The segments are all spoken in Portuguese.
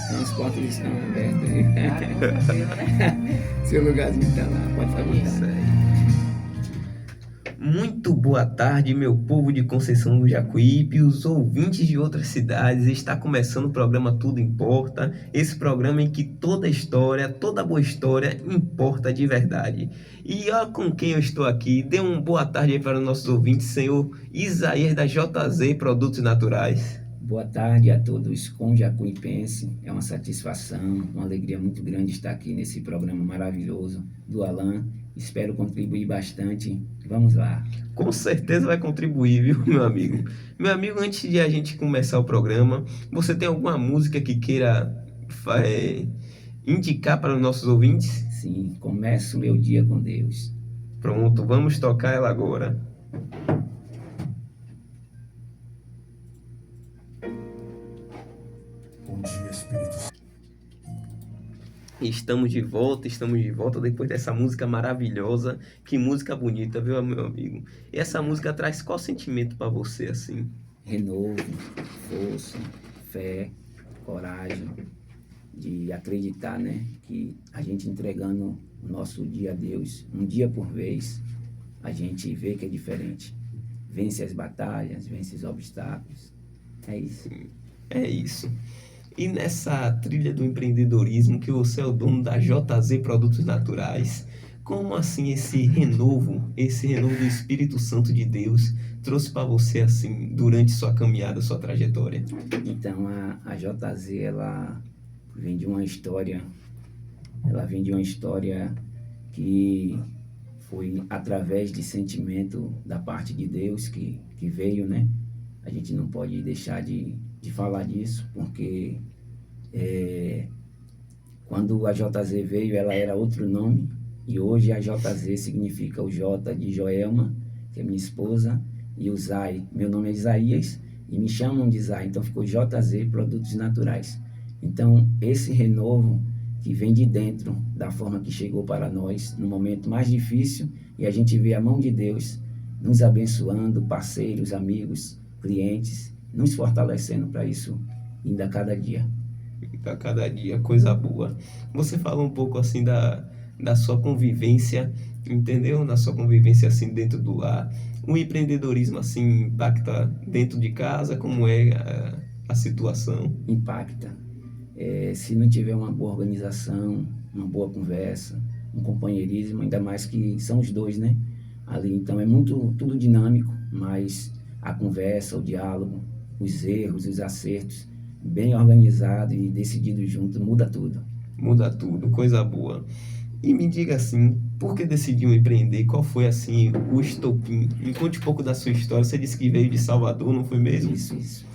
Então as portas estão abertas, viu? Ah, com certeza, né? Seu lugarzinho tá lá, pode ficar à Isso vontade. aí. Muito boa tarde, meu povo de Conceição do Jacuípe, os ouvintes de outras cidades. Está começando o programa Tudo Importa, esse programa em que toda história, toda boa história importa de verdade. E ó com quem eu estou aqui, dê uma boa tarde aí para os nossos ouvintes, senhor Isaías da JZ Produtos Naturais. Boa tarde a todos com Jacuipense. É uma satisfação, uma alegria muito grande estar aqui nesse programa maravilhoso do Alan. Espero contribuir bastante. Vamos lá. Com certeza vai contribuir, viu, meu amigo? Meu amigo, antes de a gente começar o programa, você tem alguma música que queira indicar para os nossos ouvintes? Sim, começo o meu dia com Deus. Pronto, vamos tocar ela agora. Bom dia, Espírito Santo. Estamos de volta depois dessa música maravilhosa. Que música bonita, viu, meu amigo? E essa música traz qual sentimento para você, assim? Renovo, força, fé, coragem de acreditar, né? Que a gente entregando o nosso dia a Deus, um dia por vez, a gente vê que é diferente. Vence as batalhas, vence os obstáculos. É isso. É isso. E nessa trilha do empreendedorismo, que você é o dono da JZ Produtos Naturais, como assim esse renovo do Espírito Santo de Deus trouxe para você assim durante sua caminhada, sua trajetória? Então a JZ, vem de uma história, ela vem de uma história que foi através de sentimento da parte de Deus que veio, né? A gente não pode deixar de falar disso, porque quando a JZ veio, ela era outro nome, e hoje a JZ significa o J de Joelma, que é minha esposa, e o Zay, meu nome é Isaías, e me chamam de Zay, então ficou JZ Produtos Naturais. Então, esse renovo que vem de dentro, da forma que chegou para nós, no momento mais difícil, e a gente vê a mão de Deus nos abençoando, parceiros, amigos, clientes, nos fortalecendo para isso, ainda a cada dia. A cada dia, coisa boa. Você fala um pouco assim da sua convivência, entendeu? Na sua convivência assim dentro do lar. O empreendedorismo assim impacta dentro de casa, como é a situação? Impacta. Se não tiver uma boa organização, uma boa conversa, um companheirismo, ainda mais que são os dois, né? Ali, então é muito tudo dinâmico, mas a conversa, o diálogo, os erros, os acertos, bem organizado e decidido junto, muda tudo. Muda tudo, coisa boa. E me diga assim, por que decidiu empreender? Qual foi assim o estopim? Me conte um pouco da sua história. Você disse que veio de Salvador, não foi mesmo? Isso.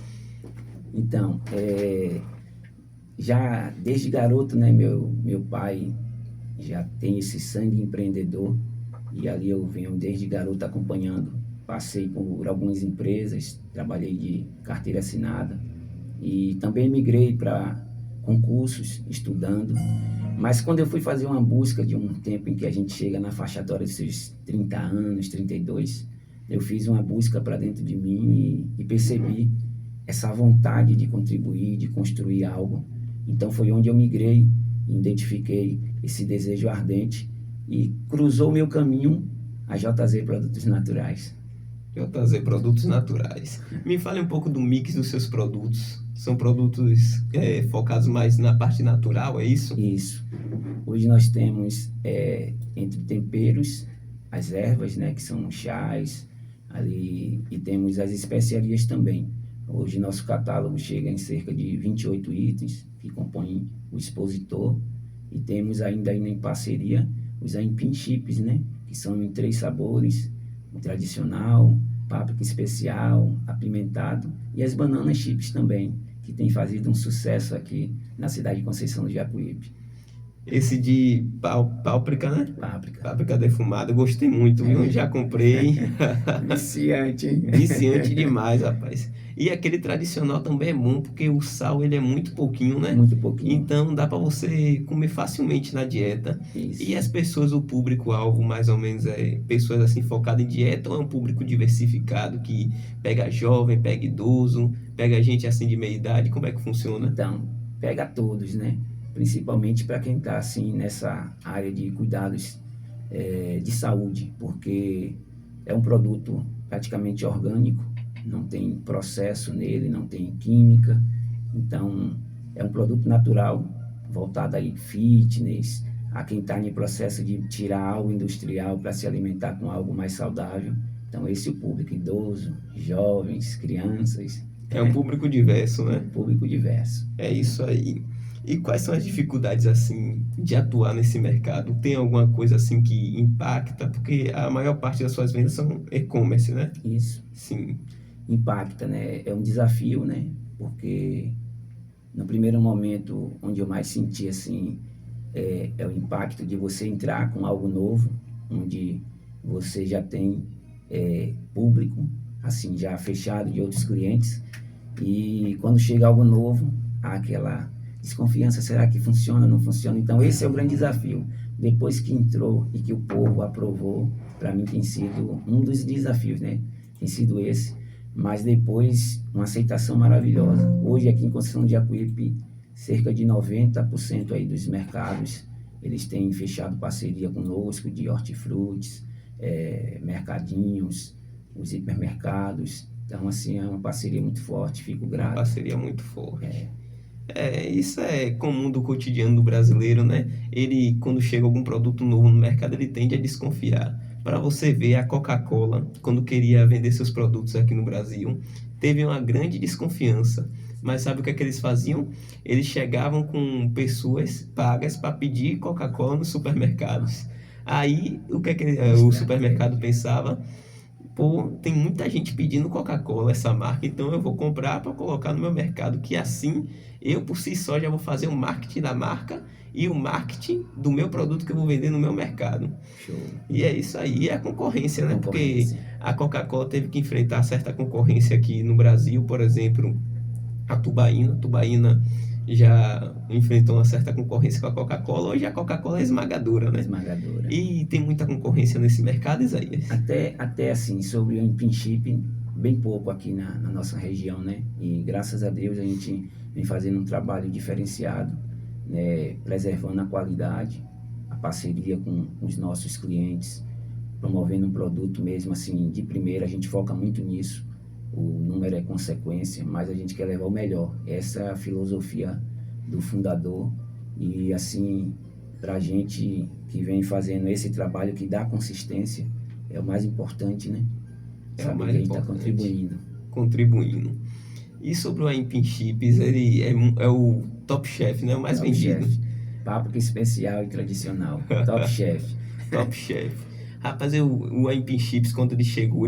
Então, já desde garoto, né, meu pai já tem esse sangue empreendedor, e ali eu venho desde garoto acompanhando. Passei por algumas empresas, trabalhei de carteira assinada e também migrei para concursos, estudando. Mas quando eu fui fazer uma busca de um tempo em que a gente chega na faixa etária dos seus 30 anos, 32, eu fiz uma busca para dentro de mim e percebi essa vontade de contribuir, de construir algo. Então foi onde eu migrei, identifiquei esse desejo ardente e cruzou o meu caminho a JZ Produtos Naturais. JZ Produtos Naturais. Me fale um pouco do mix dos seus produtos. São produtos focados mais na parte natural, é isso? Isso. Hoje nós temos entre temperos, as ervas, né, que são chás, ali, e temos as especiarias também. Hoje nosso catálogo chega em cerca de 28 itens que compõem o expositor, e temos ainda em parceria os aipim chips, né, que são em 3 sabores: o tradicional, páprica especial, apimentado, e as bananas chips também, que tem fazido um sucesso aqui na cidade de Conceição do Jacuípe. Esse de páprica, né? Páprica. Páprica defumada, gostei muito, viu? Já comprei. Viciante. Viciante demais, rapaz. E aquele tradicional também é bom, porque o sal ele é muito pouquinho, né? Muito pouquinho. Então dá para você comer facilmente na dieta. Isso. E as pessoas, o público-alvo mais ou menos pessoas assim focadas em dieta, ou é um público diversificado que pega jovem, pega idoso, pega gente assim de meia idade? Como é que funciona? Então, pega a todos, né? Principalmente para quem está assim nessa área de cuidados de saúde, porque é um produto praticamente orgânico, não tem processo nele, não tem química, então é um produto natural, voltado aí fitness, a quem está em processo de tirar algo industrial para se alimentar com algo mais saudável. Então esse é o público, idoso, jovens, crianças, É um público diverso, né? público diverso. É isso aí. E quais são as dificuldades, assim, de atuar nesse mercado? Tem alguma coisa, assim, que impacta? Porque a maior parte das suas vendas são e-commerce, né? Isso Sim. impacta, né? É um desafio, né? Porque no primeiro momento, onde eu mais senti assim, é o impacto de você entrar com algo novo, onde você já tem público, assim, já fechado de outros clientes, e quando chega algo novo, há aquela desconfiança, será que funciona, não funciona? Então esse é o grande desafio. Depois que entrou e que o povo aprovou, para mim tem sido um dos desafios, né? Tem sido esse, mas depois uma aceitação maravilhosa. Hoje aqui em Conceição de Jacuípe, cerca de 90% aí dos mercados, eles têm fechado parceria conosco de hortifrutis, mercadinhos, os hipermercados. Então, assim, é uma parceria muito forte, fico Uma grato. parceria muito forte. Isso é comum do cotidiano do brasileiro, né? Ele, quando chega algum produto novo no mercado, ele tende a desconfiar. Para você ver, a Coca-Cola, quando queria vender seus produtos aqui no Brasil, teve uma grande desconfiança. Mas sabe o que é que eles faziam? Eles chegavam com pessoas pagas para pedir Coca-Cola nos supermercados. Aí, o que é que o supermercado pensava? Pô, tem muita gente pedindo Coca-Cola, essa marca, então eu vou comprar para colocar no meu mercado, que assim eu por si só já vou fazer o marketing da marca e o marketing do meu produto que eu vou vender no meu mercado. Show. E é isso aí, é a concorrência, né? Porque Concorrência. a Coca-Cola teve que enfrentar certa concorrência aqui no Brasil, por exemplo, a Tubaína. A Tubaína já enfrentou uma certa concorrência com a Coca-Cola, hoje a Coca-Cola é esmagadora, né? Esmagadora. E tem muita concorrência nesse mercado, Isaías. Até assim, sobre o Empim Chip, bem pouco aqui na nossa região, né? E graças a Deus a gente vem fazendo um trabalho diferenciado, né? Preservando a qualidade, a parceria com os nossos clientes, promovendo um produto mesmo assim de primeira, a gente foca muito nisso. O número é consequência, mas a gente quer levar o melhor. Essa é a filosofia do fundador e assim, para a gente que vem fazendo esse trabalho que dá consistência, é o mais importante, né? É o Saber mais que a gente está importante. contribuindo. E sobre o Empim Chips, ele é o top chef, né? O mais Top vendido. Chef. Páprica especial e tradicional. Top Chef. Top chef. Rapaz, o Empim Chips, quando ele chegou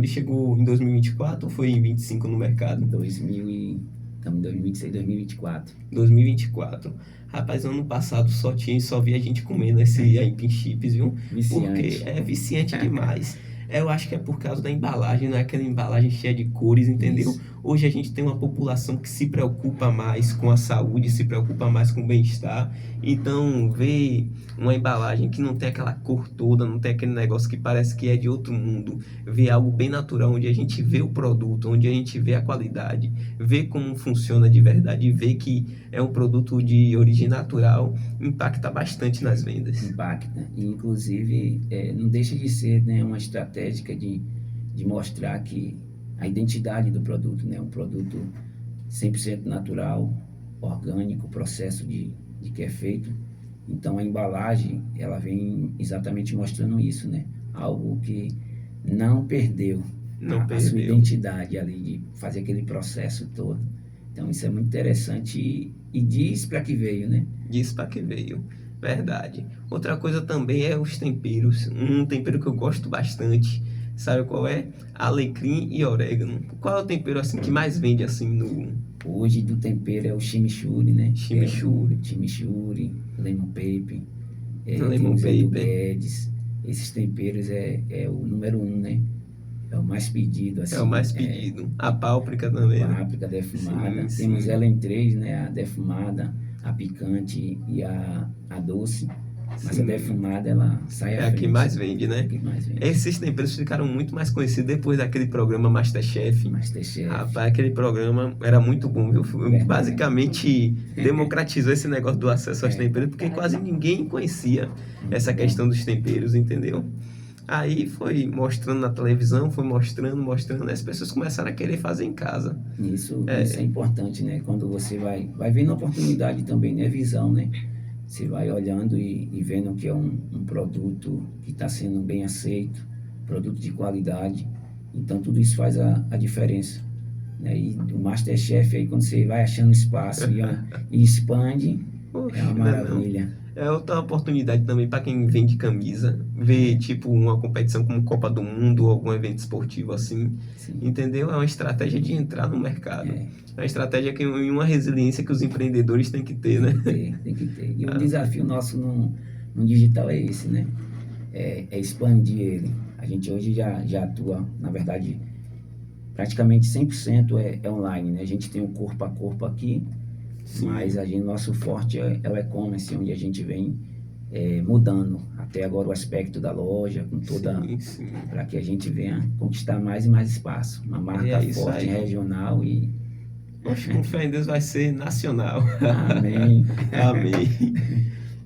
em 2024 ou foi em 25 no mercado? 2026, 2024. 2024. Rapaz, ano passado só via gente comendo esse Empim Chips, viu? Viciante. Porque é viciante demais. Eu acho que é por causa da embalagem, não é aquela embalagem cheia de cores, entendeu? Isso. Hoje a gente tem uma população que se preocupa mais com a saúde, se preocupa mais com o bem-estar. Então, ver uma embalagem que não tem aquela cor toda, não tem aquele negócio que parece que é de outro mundo, ver algo bem natural, onde a gente vê o produto, onde a gente vê a qualidade, vê como funciona de verdade, vê que é um produto de origem natural, impacta bastante nas vendas. Impacta. E, inclusive, não deixa de ser, né, uma estratégia de mostrar que a identidade do produto, né, um produto 100% natural, orgânico, o processo de que é feito. Então, a embalagem, ela vem exatamente mostrando isso, né? Algo que não perdeu a sua identidade ali, de fazer aquele processo todo. Então, isso é muito interessante e diz para que veio, né? Diz para que veio. Verdade. Outra coisa também é os temperos. Um tempero que eu gosto bastante. Sabe qual é? Alecrim e orégano. Qual é o tempero assim que mais vende assim no... Hoje do tempero é o chimichurri, né? Chimichurri. Chimichurri, lemon pepper, Lemon tem o Edu pepper. Guedes. Esses temperos é o número 1, né? É o mais pedido, assim. É o mais pedido. A páprica também, né? Páprica defumada. Sim, Temos sim. ela em 3, né? A defumada, a picante e a doce. Mas a defumada, ela sai É à a que frente. mais vende, É né? a que mais vende. Esses temperos ficaram muito mais conhecidos depois daquele programa MasterChef. Masterchef. Rapaz, aquele programa era muito bom, viu? Verdade. Basicamente democratizou esse negócio do acesso aos É. temperos, porque quase ninguém conhecia essa questão dos temperos, entendeu? Aí foi mostrando na televisão, foi mostrando, e as pessoas começaram a querer fazer em casa. Isso é importante, né? Quando você vai vendo a oportunidade também, né? Visão, né? Você vai olhando e vendo que é um produto que está sendo bem aceito, produto de qualidade. Então, tudo isso faz a diferença, né? E o MasterChef, aí, quando você vai achando espaço e expande, Poxa, é uma não é não. maravilha. É outra oportunidade também para quem vende camisa, ver tipo uma competição como Copa do Mundo ou algum evento esportivo assim, Sim. entendeu? É uma estratégia de entrar no mercado. É. É uma estratégia e uma resiliência que os empreendedores têm que ter, né? Tem que ter. E o desafio nosso no digital é esse, né? É expandir ele. A gente hoje já atua, na verdade, praticamente 100% é online, né? A gente tem o corpo a corpo aqui, Sim. mas nosso forte é o e-commerce, onde a gente vem mudando até agora o aspecto da loja, com toda, Sim. para que a gente venha conquistar mais e mais espaço. Uma marca É isso forte, aí. regional e Poxa, com fé em Deus vai ser nacional. amém. Amém.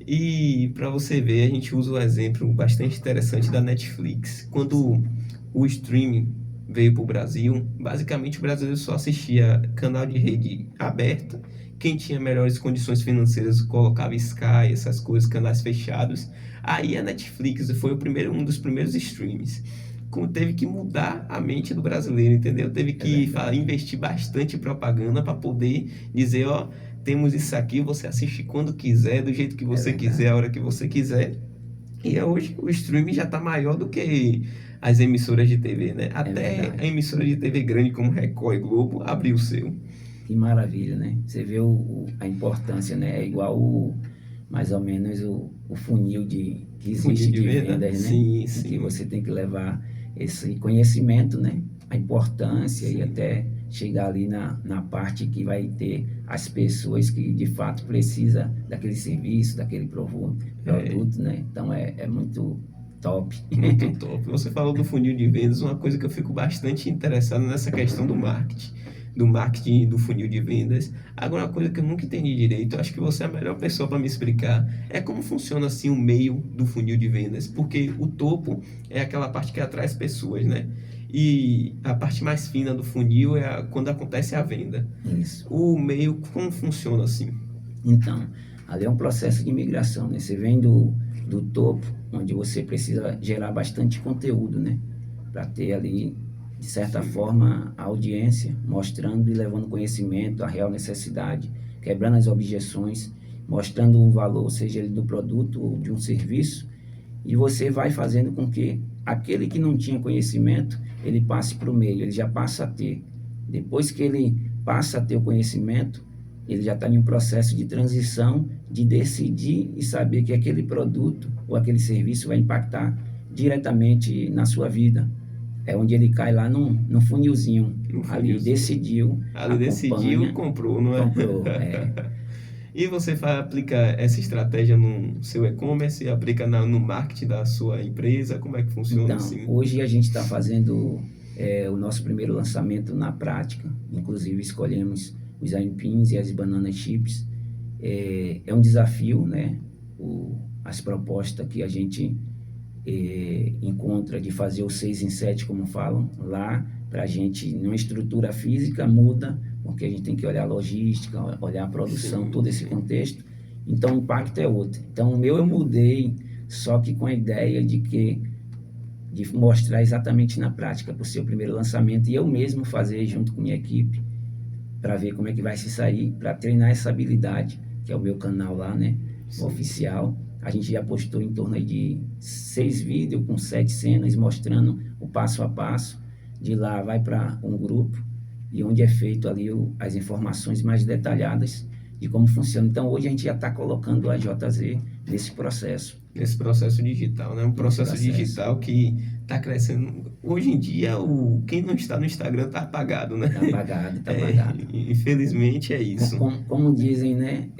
E para você ver, a gente usa um exemplo bastante interessante da Netflix. Quando o streaming veio para o Brasil, basicamente o brasileiro só assistia canal de rede aberta. Quem tinha melhores condições financeiras colocava Sky, essas coisas, canais fechados. Aí a Netflix foi um dos primeiros streams. Teve que mudar a mente do brasileiro, entendeu? Teve que investir bastante em propaganda para poder dizer, ó, temos isso aqui, você assiste quando quiser, do jeito que você quiser, a hora que você quiser. E hoje o streaming já está maior do que as emissoras de TV, né? Até a emissora de TV grande como Record e Globo abriu o seu. Que maravilha, né? Você vê a importância, né? É igual mais ou menos o funil que existe de vendas, né? Sim, Em sim. que você tem que levar esse conhecimento, né? A importância e até chegar ali na parte que vai ter as pessoas que de fato precisam daquele serviço, daquele produto, né? Então é muito top. Muito top. Você falou do funil de vendas, uma coisa que eu fico bastante interessado nessa questão do marketing do funil de vendas. Agora, uma coisa que eu nunca entendi direito, acho que você é a melhor pessoa para me explicar, é como funciona assim o meio do funil de vendas, porque o topo é aquela parte que atrai as pessoas, né? E a parte mais fina do funil é quando acontece a venda. Isso. O meio, como funciona assim? Então, ali é um processo de migração, né? Você vem do topo, onde você precisa gerar bastante conteúdo, né? Para ter ali, de certa forma, a audiência, mostrando e levando conhecimento, a real necessidade, quebrando as objeções, mostrando o valor, seja ele do produto ou de um serviço, e você vai fazendo com que aquele que não tinha conhecimento, ele passe para o meio, ele já passa a ter. Depois que ele passa a ter o conhecimento, ele já está em um processo de transição, de decidir e saber que aquele produto ou aquele serviço vai impactar diretamente na sua vida. É onde ele cai lá no funilzinho. Ali decidiu, comprou, não é? Comprou, E você aplica essa estratégia no seu e-commerce, aplica no marketing da sua empresa? Como é que funciona então, assim? Hoje a gente está fazendo o nosso primeiro lançamento na prática. Inclusive escolhemos os aipins e as banana chips. É um desafio, né? As propostas que a gente encontra de fazer o 6 em 7, como falam, lá para a gente, numa estrutura física, muda, porque a gente tem que olhar a logística, olhar a produção, todo esse contexto. Então, o impacto é outro. Então, o meu eu mudei, só que com a ideia de mostrar exatamente na prática, por ser o primeiro lançamento, e eu mesmo fazer junto com minha equipe, para ver como é que vai se sair, para treinar essa habilidade, que é o meu canal lá, né, oficial. A gente já postou em torno aí de 6 vídeos com 7 cenas, mostrando o passo a passo. De lá vai para um grupo, e onde é feito ali as informações mais detalhadas de como funciona. Então, hoje a gente já está colocando a JZ nesse processo. Nesse processo digital, né? Um processo digital que está crescendo. Hoje em dia, quem não está no Instagram está apagado, né? Está apagado, está apagado. Infelizmente é isso. Como dizem, né?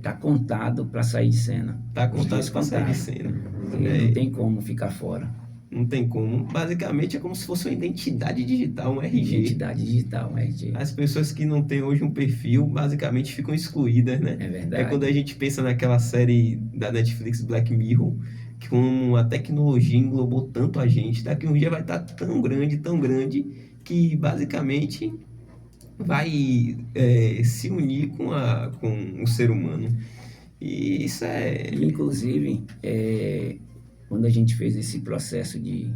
Tá contado para sair de cena. Está contado para sair de cena. Não tem como ficar fora. Não tem como. Basicamente é como se fosse uma identidade digital, um RG. Identidade digital, um RG. As pessoas que não têm hoje um perfil, basicamente ficam excluídas, né? É verdade. É quando a gente pensa naquela série da Netflix Black Mirror, que como a tecnologia englobou tanto a gente, daqui um dia vai estar tão grande, que basicamente vai se unir com o ser humano. E isso Inclusive, quando a gente fez esse processo de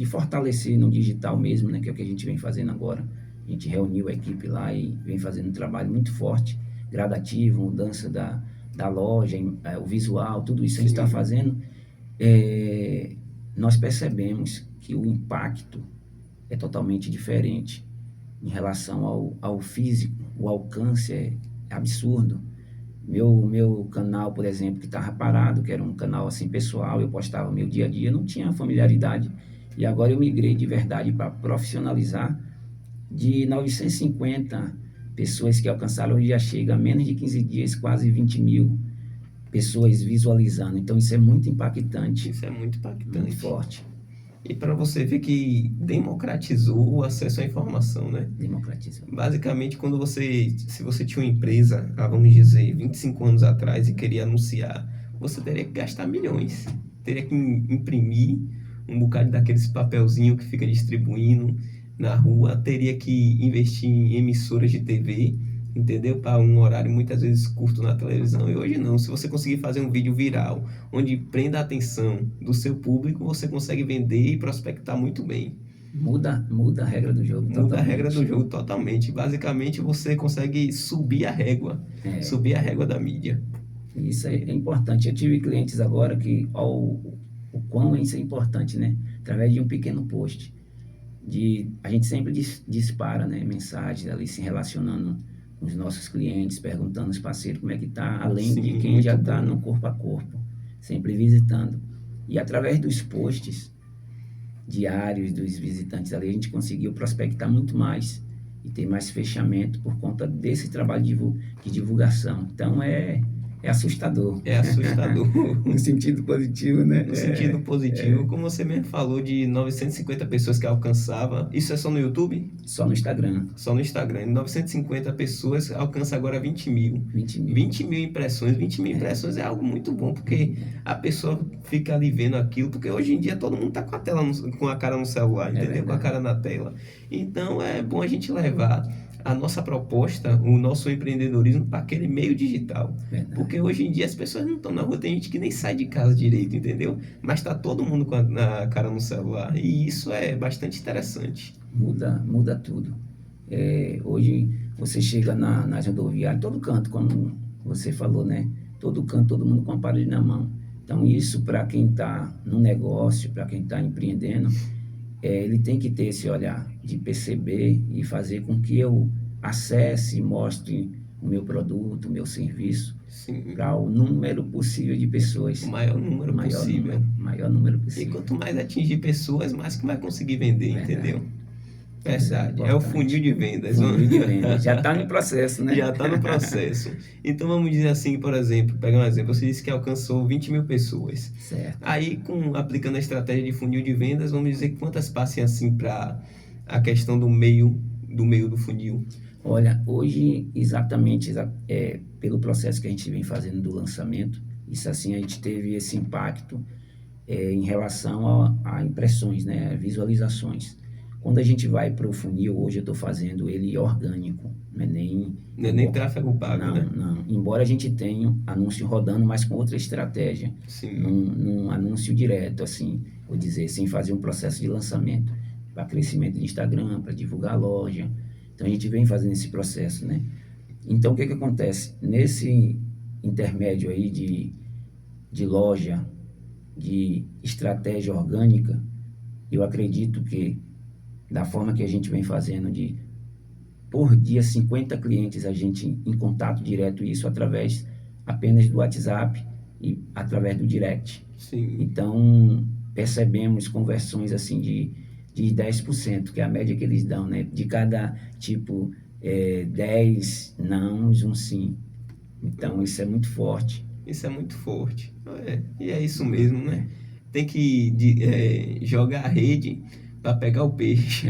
fortalecer no digital mesmo, né, que é o que a gente vem fazendo agora, a gente reuniu a equipe lá e vem fazendo um trabalho muito forte, gradativo, mudança da loja, o visual, tudo isso a gente está fazendo. Nós percebemos que o impacto é totalmente diferente em relação ao físico, o alcance é absurdo. Meu canal, por exemplo, que estava parado, que era um canal assim pessoal, eu postava meu dia a dia, não tinha familiaridade. E agora eu migrei de verdade para profissionalizar. De 950 pessoas que alcançaram, hoje já chega a menos de 15 dias, quase 20 mil pessoas visualizando. Então isso é muito impactante. Isso é muito impactante. Muito forte. E para você ver que democratizou o acesso à informação, né? Democratizou. Basicamente, se você tinha uma empresa, vamos dizer, 25 anos atrás e queria anunciar, você teria que gastar milhões. Teria que imprimir um bocado daqueles papelzinho que fica distribuindo na rua, teria que investir em emissoras de TV, entendeu? Para um horário muitas vezes curto na televisão. E hoje não, se você conseguir fazer um vídeo viral, onde prenda a atenção do seu público, você consegue vender e prospectar muito bem. Muda a regra do jogo totalmente. Muda a regra do jogo totalmente. Basicamente, você consegue subir a régua da mídia. Isso é importante. Eu tive clientes agora que, o quão isso é importante, né? Através de um pequeno post. A gente sempre dispara, né, mensagens ali se relacionando com os nossos clientes, perguntando os parceiros como é que tá, além de quem já está no corpo a corpo, sempre visitando. E através dos posts diários dos visitantes ali, a gente conseguiu prospectar muito mais e ter mais fechamento por conta desse trabalho de divulgação. Então é assustador. É assustador. No sentido positivo, né? No sentido positivo, como você mesmo falou, de 950 pessoas que alcançava. Isso é só no YouTube? Só no Instagram. Só no Instagram. 950 pessoas alcança agora 20 mil. 20 mil impressões. 20 mil impressões é algo muito bom, porque a pessoa fica ali vendo aquilo, porque hoje em dia todo mundo tá com a cara no celular, entendeu? Com a cara na tela. Então é bom a gente levar a nossa proposta, o nosso empreendedorismo para aquele meio digital. Verdade. Porque hoje em dia as pessoas não estão na rua, tem gente que nem sai de casa direito, entendeu? Mas está todo mundo com a cara no celular. E isso é bastante interessante. Muda tudo. Hoje você chega nas rodoviárias, todo canto, como você falou, né? Todo canto, todo mundo com o aparelho na mão. Então isso, para quem está no negócio, para quem está empreendendo, ele tem que ter esse olhar de perceber e fazer com que eu acesse e mostre o meu produto, o meu serviço para o número possível de pessoas. O maior número possível. Maior número possível. E quanto mais atingir pessoas, mais que vai conseguir vender, Verdade. Entendeu? Verdade. É o funil de vendas. Funil de vendas. Já está no processo, né? Já está no processo. Então vamos dizer assim, por exemplo, pegar um exemplo, você disse que alcançou 20 mil pessoas. Certo. Aí, aplicando a estratégia de funil de vendas, vamos dizer quantas passem assim para a questão do meio do funil? Olha, hoje, exatamente, pelo processo que a gente vem fazendo do lançamento, isso assim, a gente teve esse impacto em relação a impressões, né, visualizações. Quando a gente vai para o funil, hoje eu estou fazendo ele orgânico, não é nem tráfego pago, não, né? Não, embora a gente tenha anúncio rodando, mas com outra estratégia. Sim. Num anúncio direto, assim, vou dizer, sem fazer um processo de lançamento, para crescimento de Instagram, para divulgar a loja. Então a gente vem fazendo esse processo, né? Então o que acontece? Nesse intermédio aí de loja, de estratégia orgânica, eu acredito que da forma que a gente vem fazendo de por dia 50 clientes a gente em contato direto, isso através apenas do WhatsApp e através do direct. Sim. Então, percebemos conversões assim de 10%, que é a média que eles dão, né? De cada tipo 10 nãos, um sim. Então, isso é muito forte. Isso é muito forte. E é isso mesmo, né? Tem que jogar a rede para pegar o peixe.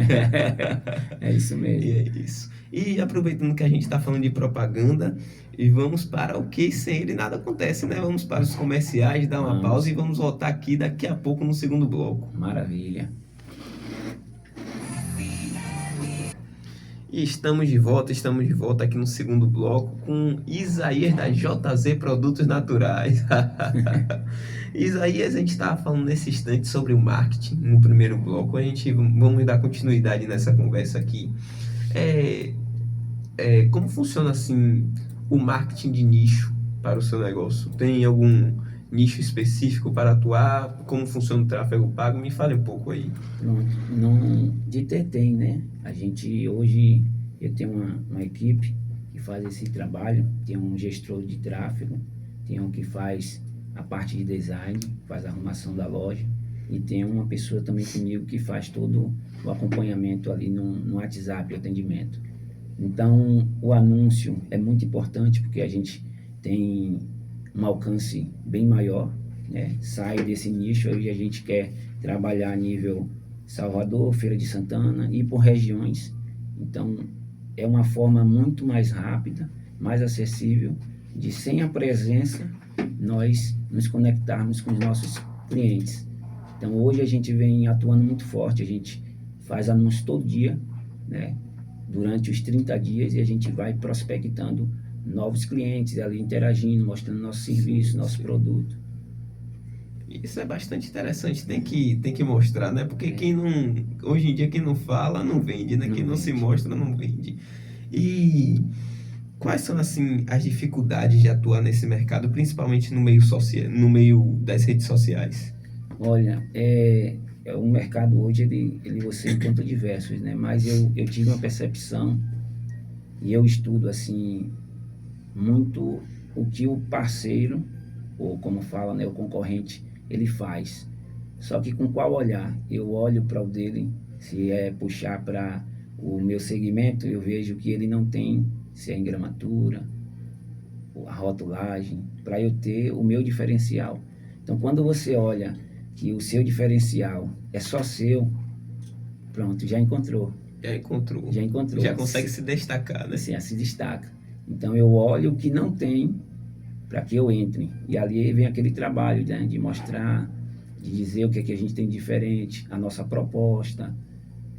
É isso E mesmo. é isso. E aproveitando que a gente está falando de propaganda, e vamos para o que sem ele nada acontece, né? Vamos para os comerciais, dar uma Vamos. pausa e vamos voltar aqui daqui a pouco no segundo bloco. Maravilha. E estamos de volta aqui no segundo bloco com Isaías da JZ Produtos Naturais. Isaías, a gente estava falando nesse instante sobre o marketing no primeiro bloco. Vamos dar continuidade nessa conversa aqui. Como funciona assim o marketing de nicho para o seu negócio? Tem algum nicho específico para atuar? Como funciona o tráfego pago? Me fale um pouco aí. Pronto. Não, de ter tem, né? A gente hoje, eu tenho uma equipe que faz esse trabalho, tem um gestor de tráfego, tem um que faz a parte de design, faz a arrumação da loja, e tem uma pessoa também comigo que faz todo o acompanhamento ali no WhatsApp, atendimento. Então, o anúncio é muito importante porque a gente tem um alcance bem maior, né? Sai desse nicho e a gente quer trabalhar a nível Salvador, Feira de Santana e por regiões. Então, é uma forma muito mais rápida, mais acessível, de sem a presença, nós nos conectarmos com os nossos clientes. Então, hoje a gente vem atuando muito forte, a gente faz anúncio todo dia, né? Durante os 30 dias e a gente vai prospectando novos clientes ali, interagindo, mostrando nosso serviço, nosso produto. Isso é bastante interessante, tem que mostrar, né? Porque hoje em dia quem não fala não vende, né? Quem não se mostra não vende. E quais são assim as dificuldades de atuar nesse mercado, principalmente no meio social, no meio das redes sociais? Olha, o mercado hoje ele você encontra diversos, né? Mas eu tive uma percepção e eu estudo assim muito o que o parceiro, ou como fala, né, o concorrente, ele faz. Só que com qual olhar? Eu olho para o dele, se é puxar para o meu segmento, eu vejo que ele não tem, se é em gramatura, a rotulagem, para eu ter o meu diferencial. Então, quando você olha que o seu diferencial é só seu, pronto, já encontrou. Já encontrou. Já encontrou. Já consegue se destacar, né? Assim, se destaca. Então, eu olho o que não tem para que eu entre. E ali vem aquele trabalho, né, de mostrar, de dizer o que é que a gente tem de diferente, a nossa proposta,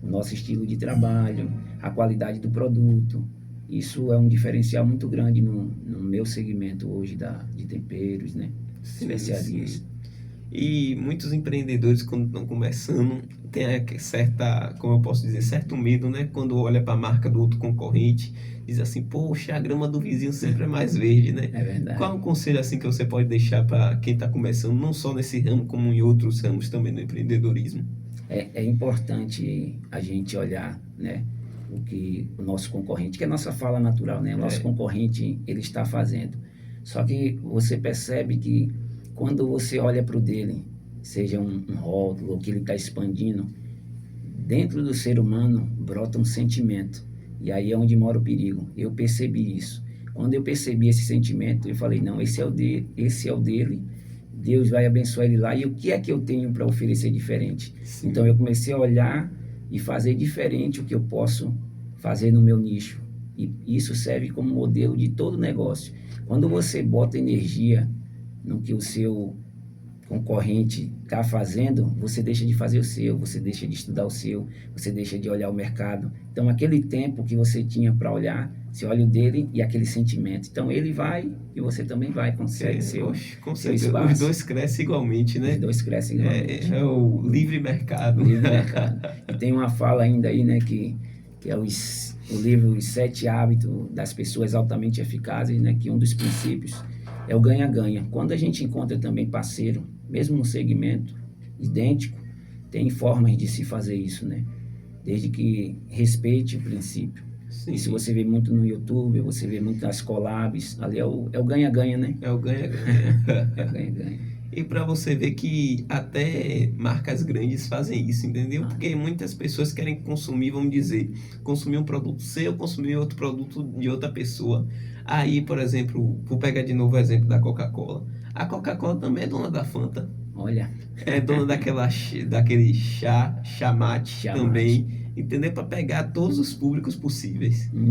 o nosso estilo de trabalho, a qualidade do produto. Isso é um diferencial muito grande no meu segmento hoje de temperos, né? Especialistas. E muitos empreendedores, quando estão começando, tem certa, como eu posso dizer, certo medo, né? Quando olha para a marca do outro concorrente, diz assim, poxa, a grama do vizinho sempre é mais verde, né? É verdade. Qual é um conselho assim que você pode deixar para quem está começando, não só nesse ramo, como em outros ramos também do empreendedorismo? É importante a gente olhar, né, o que o nosso concorrente, que é a nossa fala natural, né? O nosso concorrente, ele está fazendo. Só que você percebe que quando você olha para o dele, seja um rótulo ou que ele está expandindo, dentro do ser humano brota um sentimento. E aí é onde mora o perigo. Eu percebi isso. Quando eu percebi esse sentimento, eu falei, não, esse é o dele, Deus vai abençoar ele lá, e o que é que eu tenho para oferecer diferente? Sim. Então eu comecei a olhar e fazer diferente o que eu posso fazer no meu nicho. E isso serve como modelo de todo negócio. Quando você bota energia no que o seu concorrente está fazendo, você deixa de fazer o seu, você deixa de estudar o seu, você deixa de olhar o mercado. Então, aquele tempo que você tinha para olhar, você olha o dele e aquele sentimento. Então, ele vai e você também vai, consegue Com seu certeza. espaço. Os dois crescem igualmente, né? Os dois crescem igualmente. É o livre mercado. Livre mercado. E tem uma fala ainda aí, né, que é o livro Os 7 Hábitos das Pessoas Altamente Eficazes, né, que um dos princípios é o ganha-ganha. Quando a gente encontra também parceiro, mesmo no segmento idêntico, tem formas de se fazer isso, né? Desde que respeite o princípio. Sim. Isso você vê muito no YouTube, você vê muito nas collabs, ali é o ganha-ganha, né? É o ganha-ganha. É o ganha-ganha. E para você ver que até marcas grandes fazem isso, entendeu? Porque muitas pessoas querem consumir, vamos dizer, consumir um produto seu, consumir outro produto de outra pessoa. Aí, por exemplo, vou pegar de novo o exemplo da Coca-Cola. A Coca-Cola também é dona da Fanta, Olha, é dona daquele chamate Chamate. também, entendeu? Para pegar todos os públicos possíveis. um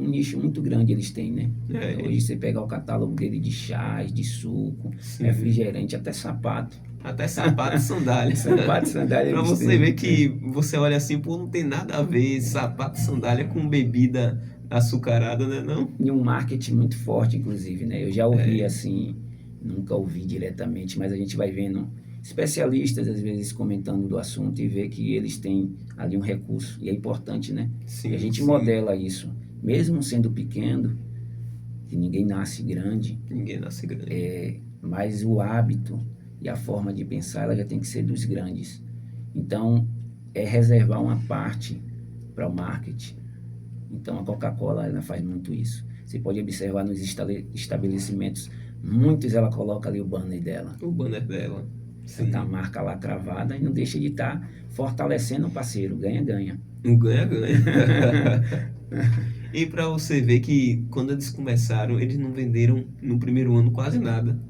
nicho muito grande eles têm, né? É. Hoje você pegar o catálogo dele de chás, de suco, Sim. refrigerante, até sapato. Até sapato e sandália. Sapato e sandália Pra eles você têm. ver que você olha assim, pô, não tem nada a ver sapato e sandália com bebida açucarada, né não? E um marketing muito forte, inclusive, né? Eu já ouvi É. assim, nunca ouvi diretamente, mas a gente vai vendo especialistas às vezes comentando do assunto e vê que eles têm ali um recurso e é importante, né? Sim, E a gente sim. modela isso, mesmo sendo pequeno, que ninguém nasce grande, Ninguém nasce grande. mas o hábito e a forma de pensar ela já tem que ser dos grandes. Então, é reservar uma parte para o marketing. Então, a Coca-Cola ela faz muito isso. Você pode observar nos estabelecimentos, muitos ela coloca ali o banner dela. O banner dela. Sim. Tá a marca lá cravada e não deixa de estar fortalecendo o parceiro. Ganha-ganha. Um ganha-ganha. E para você ver que quando eles começaram, eles não venderam no primeiro ano quase nada.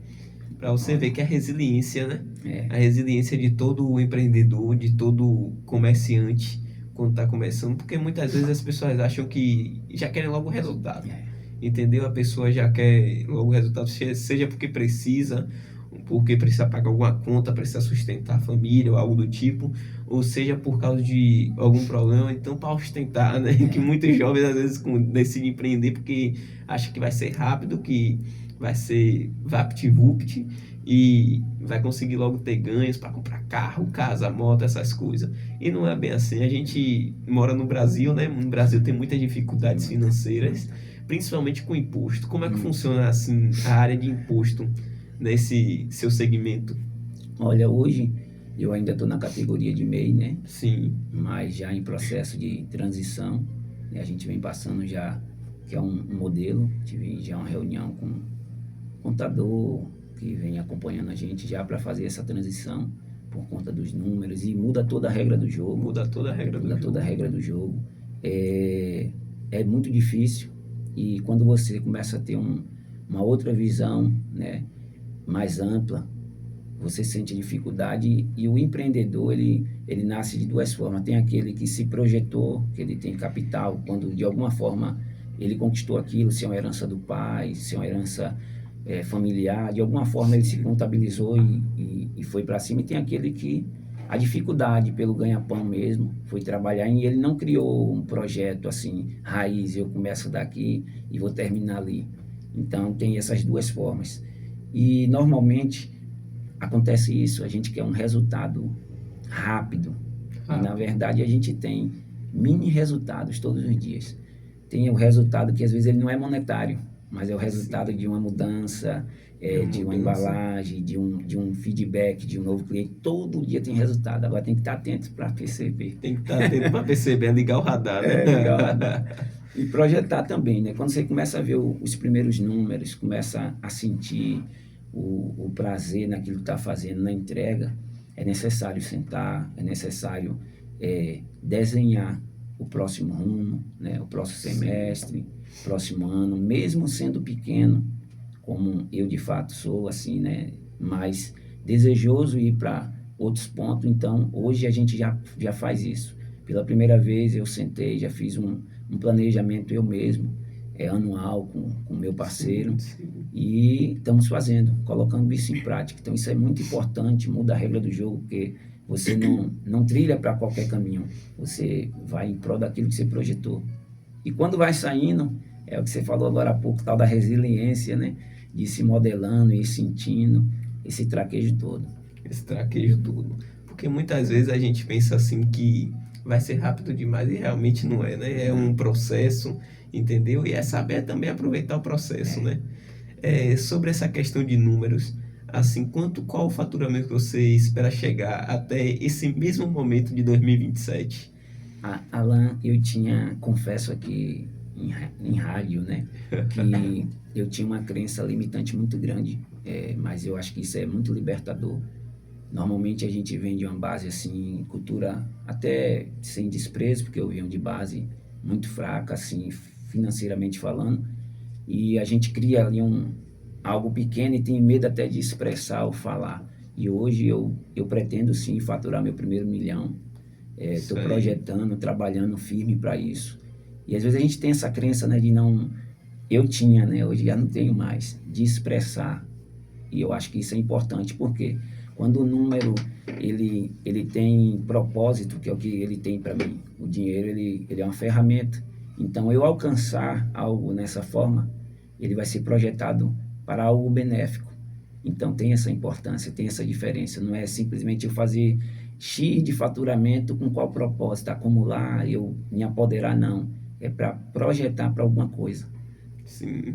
Para você ver que a resiliência, né? A resiliência de todo empreendedor, de todo comerciante quando está começando, porque muitas vezes as pessoas acham que já querem logo o resultado. Entendeu? A pessoa já quer logo o resultado, seja porque precisa pagar alguma conta, precisa sustentar a família ou algo do tipo, ou seja por causa de algum problema, então para ostentar, né? Que muitos jovens às vezes decidem empreender porque acham que vai ser rápido, que vai ser vapt-vupt e vai conseguir logo ter ganhos para comprar carro, casa, moto, essas coisas. E não é bem assim. A gente mora no Brasil, né? No Brasil tem muitas dificuldades financeiras, principalmente com imposto. Como é que funciona assim a área de imposto nesse seu segmento? Olha, hoje eu ainda estou na categoria de MEI, né? Sim. Mas já em processo de transição, né? A gente vem passando já, que é um modelo, tive já uma reunião com o contador, que vem acompanhando a gente já para fazer essa transição por conta dos números e muda toda a regra do jogo. Muda toda a regra do jogo. É muito difícil e quando você começa a ter uma outra visão, né, mais ampla, você sente dificuldade e o empreendedor, ele nasce de duas formas. Tem aquele que se projetou, que ele tem capital, quando de alguma forma ele conquistou aquilo, se é uma herança do pai, se é uma herança familiar, de alguma forma ele se contabilizou e foi para cima. E tem aquele que a dificuldade pelo ganha-pão mesmo foi trabalhar e ele não criou um projeto assim, raiz, eu começo daqui e vou terminar ali. Então tem essas duas formas. E normalmente acontece isso, a gente quer um resultado rápido. E na verdade a gente tem mini resultados todos os dias. Tem o resultado que às vezes ele não é monetário, mas é o resultado de uma mudança, de uma embalagem, de um feedback, de um novo cliente. Todo dia tem resultado. Agora tem que estar atento para perceber. Tem que estar atento para perceber, é ligar o radar, né? Ligar o radar. E projetar também, né? Quando você começa a ver os primeiros números, começa a sentir o prazer naquilo que está fazendo, na entrega, é necessário sentar, é necessário desenhar o próximo rumo, né? O próximo semestre, próximo ano, mesmo sendo pequeno, como eu de fato sou, assim, né? Mas desejoso ir para outros pontos. Então, hoje a gente já faz isso. Pela primeira vez eu sentei, já fiz um planejamento eu mesmo, anual com o meu parceiro, e estamos colocando isso em prática. Então, isso é muito importante, muda a regra do jogo, porque você não trilha para qualquer caminho, você vai em prol daquilo que você projetou. E quando vai saindo, é o que você falou agora há pouco, tal da resiliência, né? De ir se modelando e sentindo esse traquejo todo. Esse traquejo todo. Porque muitas vezes a gente pensa assim que vai ser rápido demais e realmente não é, né? É um processo, entendeu? E é saber também aproveitar o processo, né? Sobre essa questão de números, assim, qual o faturamento que você espera chegar até esse mesmo momento de 2027? Alan, confesso aqui, em rádio, né? Que eu tinha uma crença limitante muito grande, mas eu acho que isso é muito libertador. Normalmente a gente vem de uma base assim, cultura até sem desprezo, porque eu venho de base muito fraca, assim, financeiramente falando, e a gente cria ali algo pequeno e tem medo até de expressar ou falar. E hoje eu pretendo sim faturar meu primeiro milhão. Isso Estou aí. projetando, trabalhando firme para isso. E às vezes a gente tem essa crença, né, de não. Eu tinha, né, hoje já não tenho mais, de expressar. E eu acho que isso é importante, porque quando o número ele tem propósito, que é o que ele tem para mim, o dinheiro ele é uma ferramenta. Então, eu alcançar algo nessa forma, ele vai ser projetado para algo benéfico. Então, tem essa importância, tem essa diferença. Não é simplesmente eu fazer X de faturamento com qual propósito? Acumular, eu me apoderar, não. É para projetar para alguma coisa. Sim.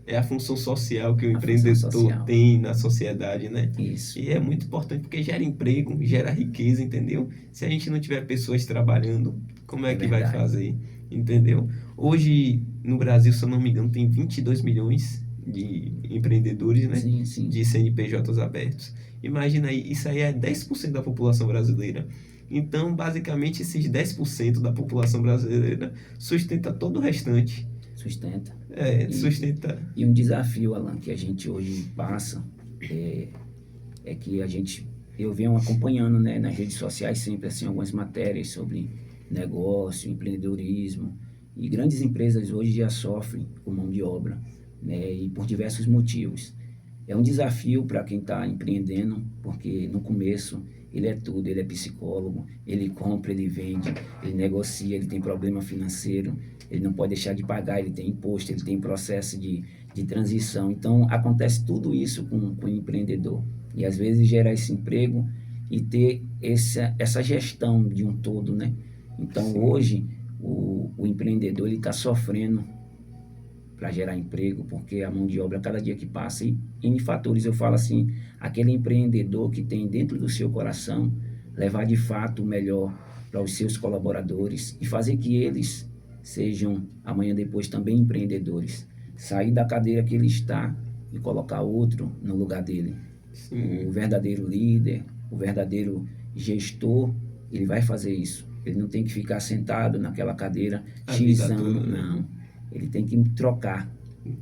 É a função social que o A função empreendedor social. tem na sociedade, né? Isso. E é muito importante porque gera emprego, gera riqueza, entendeu? Se a gente não tiver pessoas trabalhando, como é É que vai verdade. fazer? Entendeu? Hoje, no Brasil, se eu não me engano, tem 22 milhões de empreendedores, né? Sim, sim. De CNPJs abertos. Imagina aí, isso aí é 10% da população brasileira. Então, basicamente, esses 10% da população brasileira sustenta todo o restante. Sustenta. E, Sustenta. e um desafio, Alan, que a gente hoje passa é, é que eu venho acompanhando, né, nas redes sociais sempre assim algumas matérias sobre negócio, empreendedorismo, e grandes empresas hoje já sofrem com mão de obra, né, e por diversos motivos. É um desafio para quem está empreendendo, porque no começo ele é tudo, ele é psicólogo, ele compra, ele vende, ele negocia, ele tem problema financeiro, ele não pode deixar de pagar, ele tem imposto, ele tem processo de transição. Então acontece tudo isso com o empreendedor. E às vezes gerar esse emprego e ter essa gestão de um todo, né? Então Sim. hoje o empreendedor ele está sofrendo para gerar emprego, porque a mão de obra, cada dia que passa, e em fatores, eu falo assim, aquele empreendedor que tem dentro do seu coração, levar de fato o melhor para os seus colaboradores e fazer que eles sejam, amanhã depois, também empreendedores. Sair da cadeira que ele está e colocar outro no lugar dele. Sim. O verdadeiro líder, o verdadeiro gestor, ele vai fazer isso. Ele não tem que ficar sentado naquela cadeira A vida X toda, anos, né? não. Ele tem que trocar,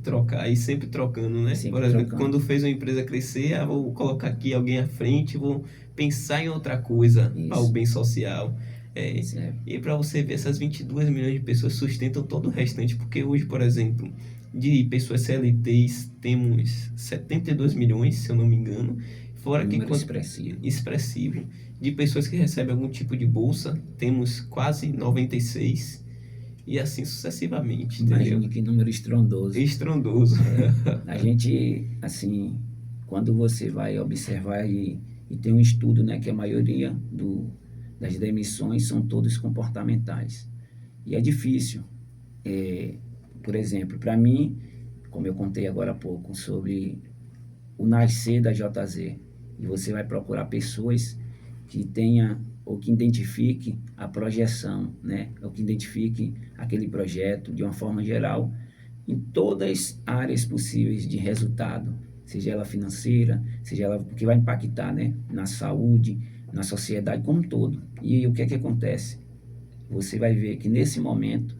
Trocar e sempre trocando, né? Por sempre exemplo, trocando. quando fez uma empresa crescer, vou colocar aqui alguém à frente, vou pensar em outra coisa para o Isso, bem social. É, certo. e para você ver, essas 22 milhões de pessoas sustentam todo o restante, porque hoje, por exemplo, de pessoas CLTs, temos 72 milhões, se eu não me engano, fora que Número expressivo. expressivo. De pessoas que recebem algum tipo de bolsa, temos quase 96, e assim sucessivamente, entendeu? Imagine que número estrondoso. Estrondoso. A gente, assim, quando você vai observar e tem um estudo, né, que a maioria das demissões são todas comportamentais. E é difícil. Por exemplo, para mim, como eu contei agora há pouco, sobre o nascer da JZ, e você vai procurar pessoas que tenha ou que identifique a projeção, né? Ou que identifique aquele projeto de uma forma geral em todas as áreas possíveis de resultado, seja ela financeira, seja ela que vai impactar, né, na saúde, na sociedade como um todo. E o que é que acontece? Você vai ver que nesse momento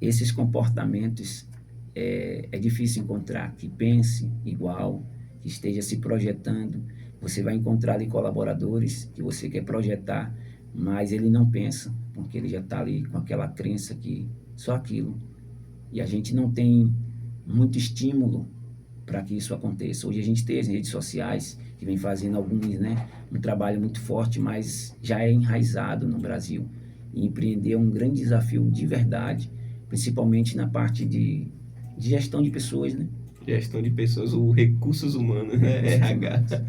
esses comportamentos é difícil encontrar que pense igual, que esteja se projetando. Você vai encontrar ali colaboradores que você quer projetar, mas ele não pensa, porque ele já está ali com aquela crença que só aquilo. E a gente não tem muito estímulo para que isso aconteça. Hoje a gente tem as redes sociais que vem fazendo alguns, né, um trabalho muito forte, mas já é enraizado no Brasil. E empreender é um grande desafio de verdade, principalmente na parte de gestão de pessoas, né? Gestão de pessoas, o recursos humanos, né? Recursos RH. humanos.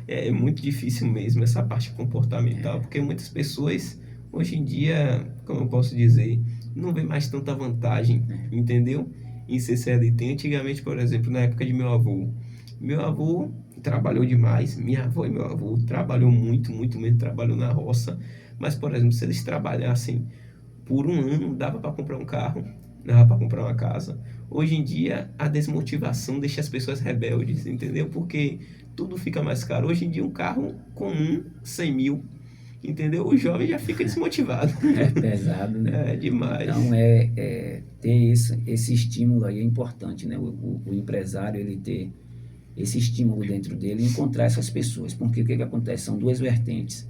É muito difícil mesmo essa parte comportamental, porque muitas pessoas, hoje em dia, como eu posso dizer, não vê mais tanta vantagem, entendeu? Em ser CLT. Antigamente, por exemplo, na época de meu avô trabalhou demais, minha avó e meu avô trabalhou muito, muito mesmo, trabalhou na roça, mas, por exemplo, se eles trabalhassem por um ano, dava para comprar um carro, dava para comprar uma casa. Hoje em dia, a desmotivação deixa as pessoas rebeldes, entendeu? Porque tudo fica mais caro. Hoje em dia, um carro comum, 100 mil, entendeu? O jovem já fica desmotivado. É pesado, né? É demais. Então, ter esse estímulo aí é importante, né? O empresário, ele ter esse estímulo dentro dele e encontrar essas pessoas. Porque o que acontece? São duas vertentes.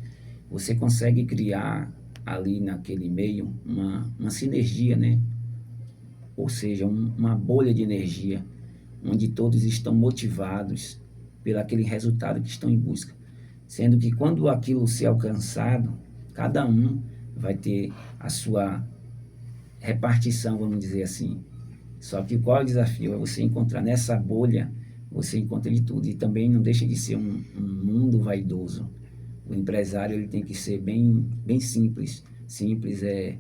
Você consegue criar ali naquele meio uma sinergia, né? Ou seja, uma bolha de energia, onde todos estão motivados pelo aquele resultado que estão em busca. Sendo que quando aquilo ser alcançado, cada um vai ter a sua repartição, vamos dizer assim. Só que qual é o desafio? É você encontrar nessa bolha, você encontra de tudo. E também não deixa de ser um mundo vaidoso. O empresário ele tem que ser bem simples. Simples é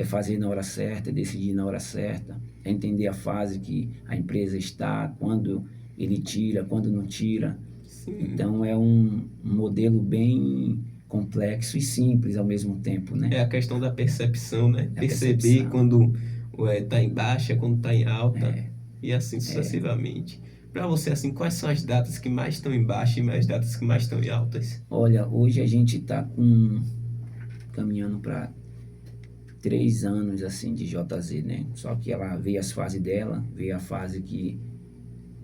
fazer na hora certa, é decidir na hora certa, é entender a fase que a empresa está, quando ele tira, quando não tira. Sim. Então é um modelo bem complexo e simples ao mesmo tempo, né? É a questão da percepção, né? A Perceber percepção. quando está em baixa, quando está em alta, É, e assim sucessivamente. Para você, assim, quais são as datas que mais estão em baixa e as datas que mais estão em altas? olha, hoje a gente está caminhando para 3 anos assim de JZ, né? Só que ela veio as fases dela, veio a fase que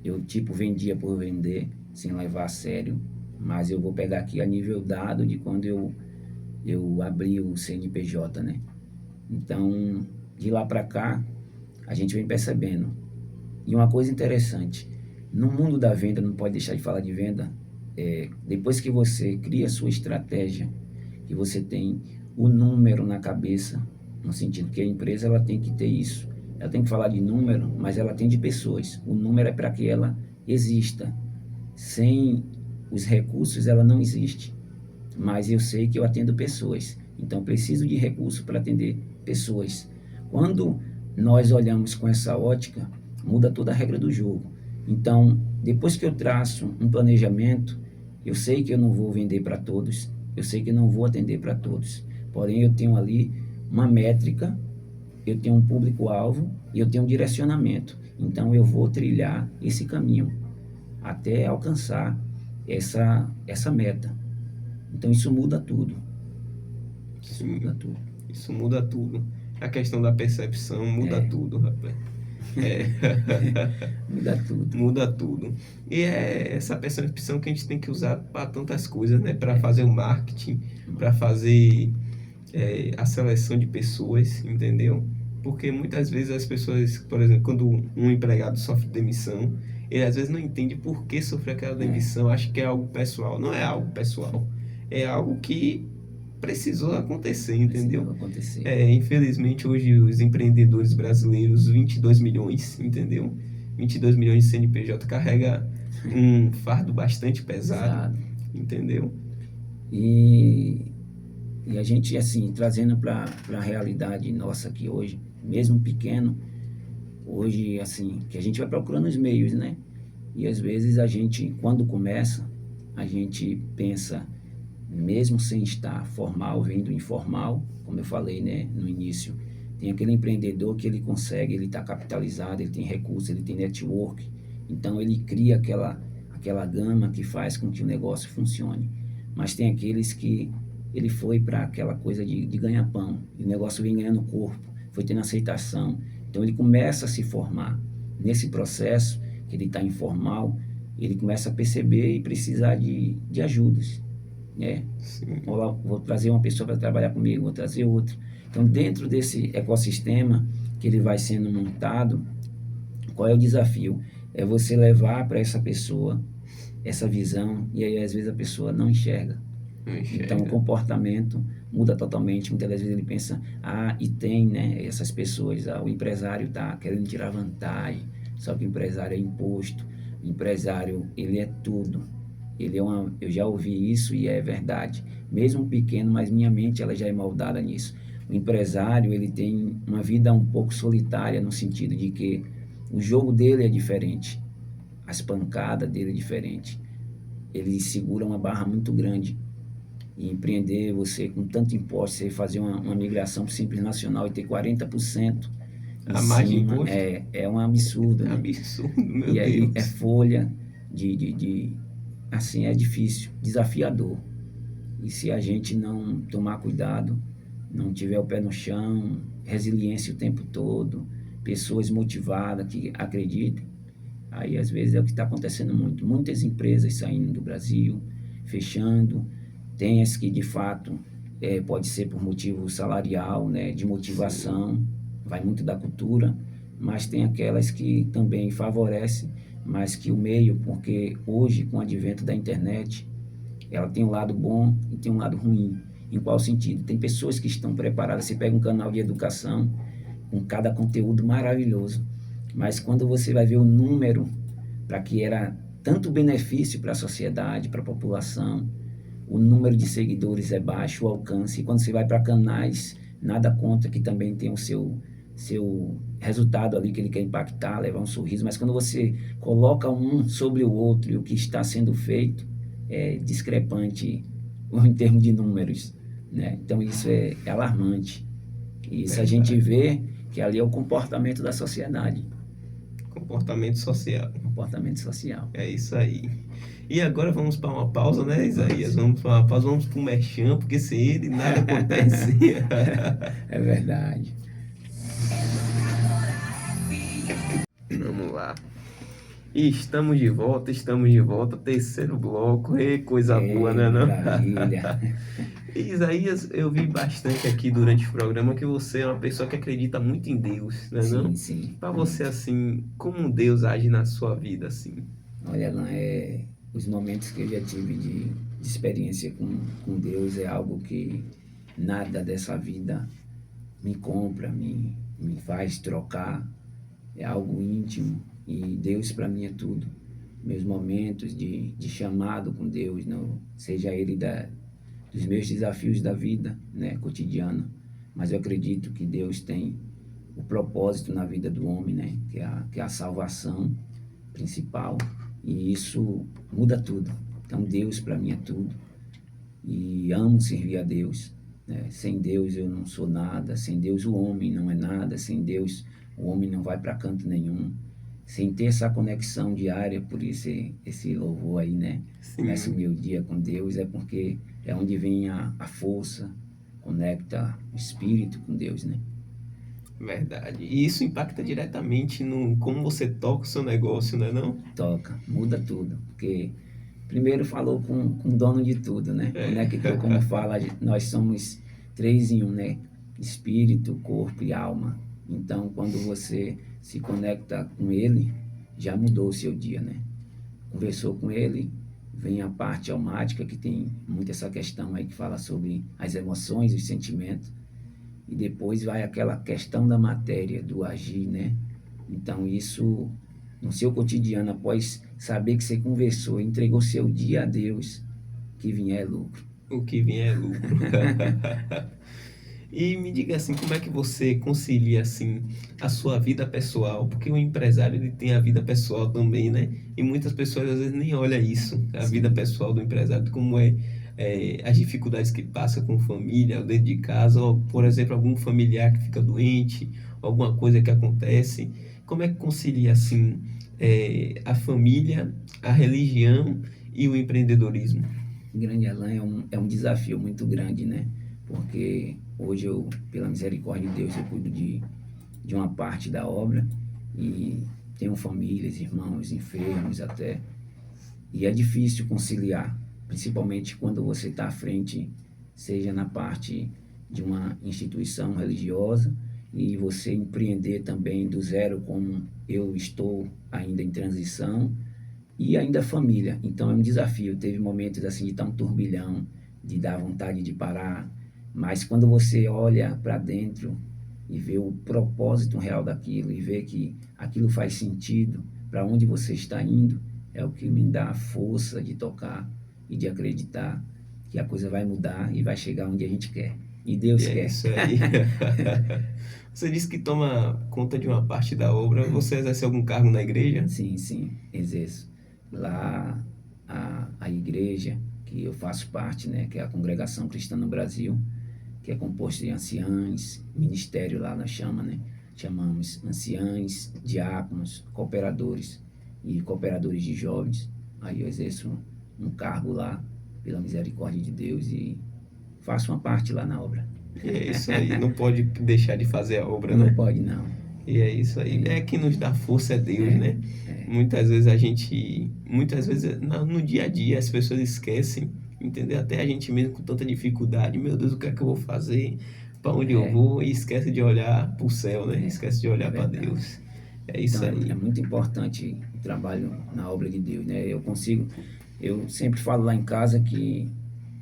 eu tipo vendia por vender, sem levar a sério, mas eu vou pegar aqui a nível dado de quando eu abri o CNPJ, né? Então, de lá para cá, a gente vem percebendo. E uma coisa interessante, no mundo da venda, não pode deixar de falar de venda, depois que você cria a sua estratégia, que você tem o número na cabeça, no sentido que a empresa ela tem que ter isso. Ela tem que falar de número, mas ela tem de pessoas. O número é para que ela exista. Sem os recursos, ela não existe. Mas eu sei que eu atendo pessoas. Então, preciso de recursos para atender pessoas. Quando nós olhamos com essa ótica, muda toda a regra do jogo. Então, depois que eu traço um planejamento, eu sei que eu não vou vender para todos, eu sei que eu não vou atender para todos. Porém, eu tenho ali uma métrica, eu tenho um público-alvo e eu tenho um direcionamento. Então, eu vou trilhar esse caminho até alcançar essa meta. Então, isso muda tudo. Isso Sim, muda tudo. isso muda tudo. A questão da percepção muda tudo, rapaz. Muda tudo. Muda tudo. E é essa percepção que a gente tem que usar para tantas coisas, né? Para fazer o marketing, para fazer a seleção de pessoas, entendeu? Porque muitas vezes as pessoas, por exemplo, quando um empregado sofre demissão, ele às vezes não entende por que sofreu aquela demissão, acha que é algo pessoal. Não é algo pessoal, é algo que precisou acontecer, entendeu? Precisou acontecer. Infelizmente hoje os empreendedores brasileiros, 22 milhões, entendeu? 22 milhões de CNPJ carrega um fardo bastante pesado, Pesado. entendeu? E a gente, assim, trazendo para a realidade nossa aqui hoje, mesmo pequeno, hoje, assim, que a gente vai procurando os meios, né? E às vezes a gente, quando começa, a gente pensa, mesmo sem estar formal, vindo informal, como eu falei, né, no início, tem aquele empreendedor que ele consegue, ele está capitalizado, ele tem recursos, ele tem network, então ele cria aquela gama que faz com que o negócio funcione. Mas tem aqueles que ele foi para aquela coisa de ganhar pão, e o negócio vem ganhando corpo, foi tendo aceitação, então ele começa a se formar. Nesse processo, que ele está informal, ele começa a perceber e precisar de ajudas, né? Vou trazer uma pessoa para trabalhar comigo, vou trazer outra. Então, dentro desse ecossistema que ele vai sendo montado, qual é o desafio? É você levar para essa pessoa essa visão, e aí às vezes a pessoa não enxerga. Então o comportamento muda totalmente. Muitas das vezes ele pensa, e tem, né, essas pessoas, o empresário está querendo tirar vantagem, só que o empresário é imposto, o empresário ele é tudo. Eu já ouvi isso e é verdade, mesmo pequeno, mas minha mente ela já é moldada nisso. O empresário ele tem uma vida um pouco solitária, no sentido de que o jogo dele é diferente, as pancadas dele é diferente, ele segura uma barra muito grande. E empreender, você com tanto imposto, você fazer uma migração para o Simples Nacional e ter 40% em A mais de cima, imposto? é um absurdo, É né? absurdo, meu E aí é Deus. folha assim, é difícil, desafiador. E se a gente não tomar cuidado, não tiver o pé no chão, resiliência o tempo todo, pessoas motivadas que acreditem, aí às vezes é o que está acontecendo muito. Muitas empresas saindo do Brasil, fechando, tem as que de fato pode ser por motivo salarial, né, de Sim, motivação, vai muito da cultura, mas tem aquelas que também favorecem, mas que o meio, porque hoje com o advento da internet, ela tem um lado bom e tem um lado ruim. Em qual sentido? Tem pessoas que estão preparadas. Você pega um canal de educação com cada conteúdo maravilhoso, mas quando você vai ver o número para que era tanto benefício para a sociedade, para a população, o número de seguidores é baixo, o alcance. E quando você vai para canais, nada contra que também tem o seu resultado ali que ele quer impactar, levar um sorriso, mas quando você coloca um sobre o outro e o que está sendo feito é discrepante em termos de números, né? Então isso é alarmante. E isso a gente verdade. vê que ali é o comportamento da sociedade, Comportamento social. comportamento social. É isso aí. E agora vamos para uma pausa, né, Isaías? Vamos. Vamos para uma pausa, vamos para o merchan, porque sem ele nada acontece. É verdade. Vamos lá. E estamos de volta, terceiro bloco, e coisa boa, né, Ei, não? maravilha. Isaías, eu vi bastante aqui durante o programa que você é uma pessoa que acredita muito em Deus, né, não? Sim, sim, Para você, muito. assim, como Deus age na sua vida, assim? Olha, Alan, os momentos que eu já tive de experiência com Deus é algo que nada dessa vida me compra, me faz trocar. É algo íntimo e Deus para mim é tudo. Meus momentos de chamado com Deus, não, seja ele dos meus desafios da vida, né, cotidiana, mas eu acredito que Deus tem o propósito na vida do homem, né, que é a salvação principal, e isso muda tudo. Então Deus para mim é tudo e amo servir a Deus. Né? Sem Deus eu não sou nada, sem Deus o homem não é nada, sem Deus o homem não vai para canto nenhum. Sem ter essa conexão diária, por isso esse louvor aí, né? Começa o Sim, meu dia com Deus, é porque é onde vem a força, conecta o espírito com Deus, né? verdade. E isso impacta diretamente no como você toca o seu negócio, né, não? Toca, muda tudo, porque primeiro falou com o dono de tudo, né? É. Conectou, como fala, nós somos três em um, né? Espírito, corpo e alma. Então, quando você se conecta com ele, já mudou o seu dia, né? Conversou com ele, vem a parte almática, que tem muito essa questão aí que fala sobre as emoções, os sentimentos, e depois vai aquela questão da matéria, do agir, né? Então, isso no seu cotidiano, após saber que você conversou, entregou seu dia a Deus, que vier é lucro. O que vier é lucro. E me diga assim, como é que você concilia assim a sua vida pessoal? Porque o empresário ele tem a vida pessoal também, né? E muitas pessoas às vezes nem olham isso, a vida Sim, pessoal do empresário, como as dificuldades que passa com família, dentro de casa, ou por exemplo, algum familiar que fica doente, alguma coisa que acontece. Como é que concilia assim a família, a religião e o empreendedorismo? Grande Alain é um desafio muito grande, né? Porque hoje eu, pela misericórdia de Deus, eu cuido de uma parte da obra e tenho famílias, irmãos, enfermos até. E é difícil conciliar, principalmente quando você está à frente, seja na parte de uma instituição religiosa e você empreender também do zero, como eu estou ainda em transição, e ainda família. Então é um desafio. Teve momentos assim de estar um turbilhão, de dar vontade de parar, mas quando você olha para dentro e vê o propósito real daquilo e vê que aquilo faz sentido para onde você está indo, é o que me dá a força de tocar e de acreditar que a coisa vai mudar e vai chegar onde a gente quer. E E Deus é quer. isso aí. Você disse que toma conta de uma parte da obra. Você exerce algum cargo na igreja? Sim, sim, exerço. Lá, a igreja que eu faço parte, né, que é a Congregação Cristã no Brasil, que é composta de anciães, ministério lá nós chama, né? chamamos anciães, diáconos, cooperadores e cooperadores de jovens. Aí eu exerço um cargo lá, pela misericórdia de Deus, e faço uma parte lá na obra. E é isso aí, não pode deixar de fazer a obra, Não né? pode não. E é isso aí, é que nos dá força é Deus, né? É. Muitas vezes no dia a dia as pessoas esquecem, entendeu? Até a gente mesmo com tanta dificuldade, meu Deus, o que é que eu vou fazer? Para onde eu vou? E esquece de olhar para o céu, né? Esquece de olhar para verdade. Deus. É isso Então, aí. é muito importante o trabalho na obra de Deus, né? Eu sempre falo lá em casa que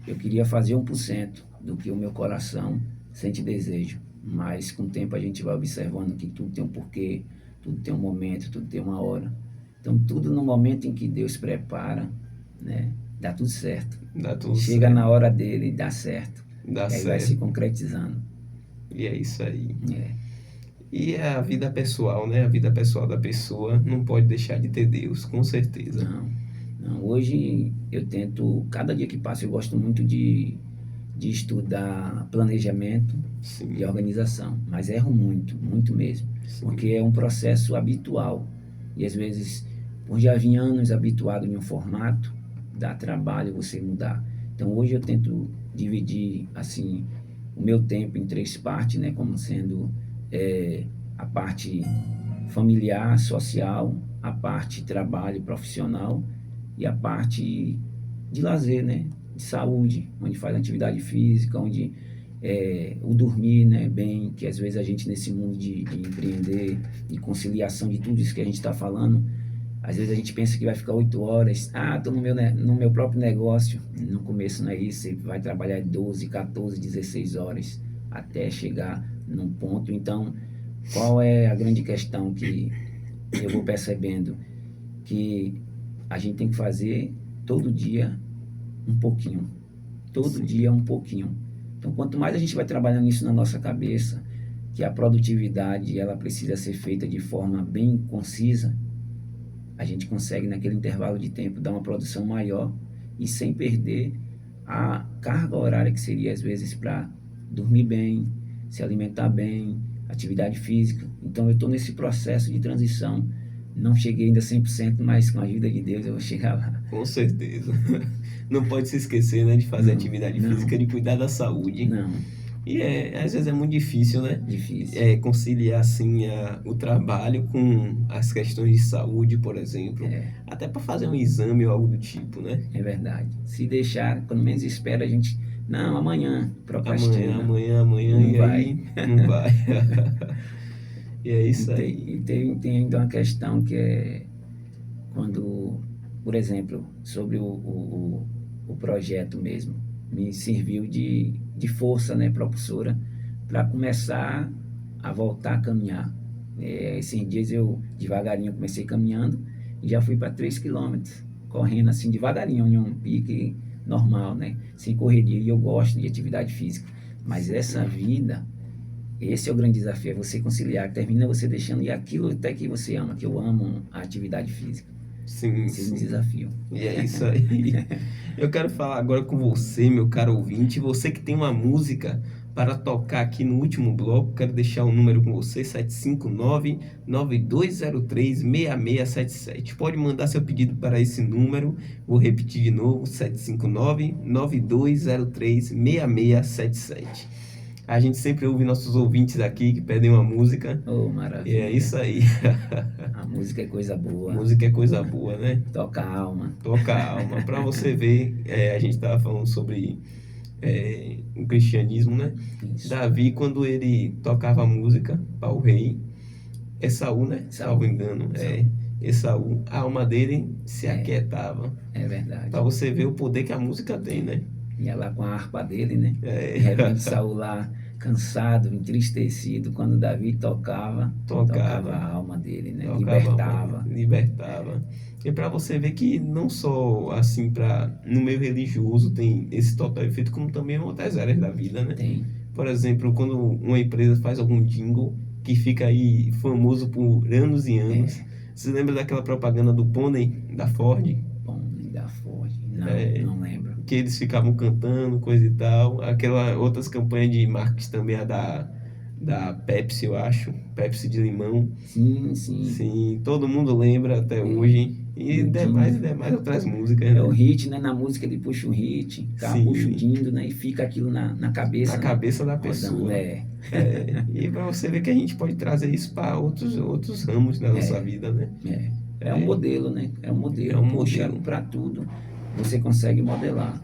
eu queria fazer 1% do que o meu coração sente desejo, mas com o tempo a gente vai observando que tudo tem um porquê, tudo tem um momento, tudo tem uma hora. Então, tudo no momento em que Deus prepara, né? Dá tudo certo. Dá tudo Chega certo. na hora dele e dá certo. Dá E aí vai se certo. concretizando. E é isso aí. É. E a vida pessoal, né? A vida pessoal da pessoa não pode deixar de ter Deus, com certeza. Não, hoje eu tento, cada dia que passa, eu gosto muito de estudar planejamento Sim. e organização, mas erro muito, muito mesmo, Sim. porque é um processo habitual e às vezes, por já vir anos habituado em um formato, dá trabalho você mudar. Então hoje eu tento dividir assim o meu tempo em 3 partes, né, como sendo a parte familiar, social, a parte trabalho profissional e a parte de lazer, né? De saúde, onde faz atividade física, onde o dormir, né, bem, que às vezes a gente nesse mundo de empreender, de conciliação de tudo isso que a gente está falando, às vezes a gente pensa que vai ficar 8 horas, estou no meu próprio negócio. No começo não é isso, você vai trabalhar 12, 14, 16 horas até chegar num ponto. Então, qual é a grande questão que eu vou percebendo? Que a gente tem que fazer todo dia um pouquinho. Todo dia um pouquinho. Então, quanto mais a gente vai trabalhando isso na nossa cabeça, que a produtividade ela precisa ser feita de forma bem concisa, a gente consegue, naquele intervalo de tempo, dar uma produção maior e sem perder a carga horária que seria, às vezes, para dormir bem, se alimentar bem, atividade física. Então, eu estou nesse processo de transição. Não cheguei ainda 100%, mas com a ajuda de Deus eu vou chegar lá. Com certeza. Não pode se esquecer, né, de fazer atividade física, de cuidar da saúde. Não. E às vezes é muito difícil, né? Difícil. Conciliar assim o trabalho com as questões de saúde, por exemplo. Até para fazer um exame ou algo do tipo, né? É verdade. Se deixar, quando menos espera, a gente... Não, amanhã, procrastina. Amanhã, não e vai. aí não vai. E é isso aí. E tem ainda uma questão que é quando, por exemplo, sobre o projeto mesmo, me serviu de força, né, propulsora, para começar a voltar a caminhar. Esses dias eu devagarinho comecei caminhando e já fui para 3 quilômetros, correndo assim devagarinho, em um pique normal, né, sem correria. E eu gosto de atividade física, mas essa vida... Esse é o grande desafio, é você conciliar, termina você deixando e aquilo até que você ama, que eu amo a atividade física. Sim, Esse é sim. um desafio. E é isso aí. Eu quero falar agora com você, meu caro ouvinte, você que tem uma música para tocar aqui no último bloco. Quero deixar o número com você, 759-9203-6677. Pode mandar seu pedido para esse número, vou repetir de novo, 759-9203-6677. A gente sempre ouve nossos ouvintes aqui que pedem uma música. Oh, maravilha. E é isso aí. A música é coisa boa. Música é coisa boa, né? Toca a alma. Toca a alma. Para você ver, a gente estava falando sobre o cristianismo, né? Isso. Davi, quando ele tocava música para o rei, Esaú, né? Salvo engano. Esaú, a alma dele se aquietava. É verdade. Para você ver o poder que a música tem, né? Ia lá com a harpa dele, né? De repente Saul lá, cansado, entristecido, quando Davi tocava a alma dele, né? Libertava. E para você ver que não só assim no meio religioso tem esse total efeito, como também em outras áreas da vida, né? Tem. Por exemplo, quando uma empresa faz algum jingle que fica aí famoso por anos e anos. Você lembra daquela propaganda do pônei da Ford? Pônei da Ford. Não lembro. Que eles ficavam cantando, coisa e tal. Aquela outras campanhas de marketing também, a da Pepsi, eu acho. Pepsi de limão. Sim, sim. Sim, todo mundo lembra até hoje. E demais outras músicas, É o né? hit, né? Na música ele puxa o hit, o cara puxa o Sim, dindo, né? E fica aquilo na cabeça, na né? cabeça da Rodando, pessoa. E para você ver que a gente pode trazer isso para outros ramos da nossa vida, né? É um modelo, né? É um É modelo. um Puxa modelo. para tudo, você consegue modelar.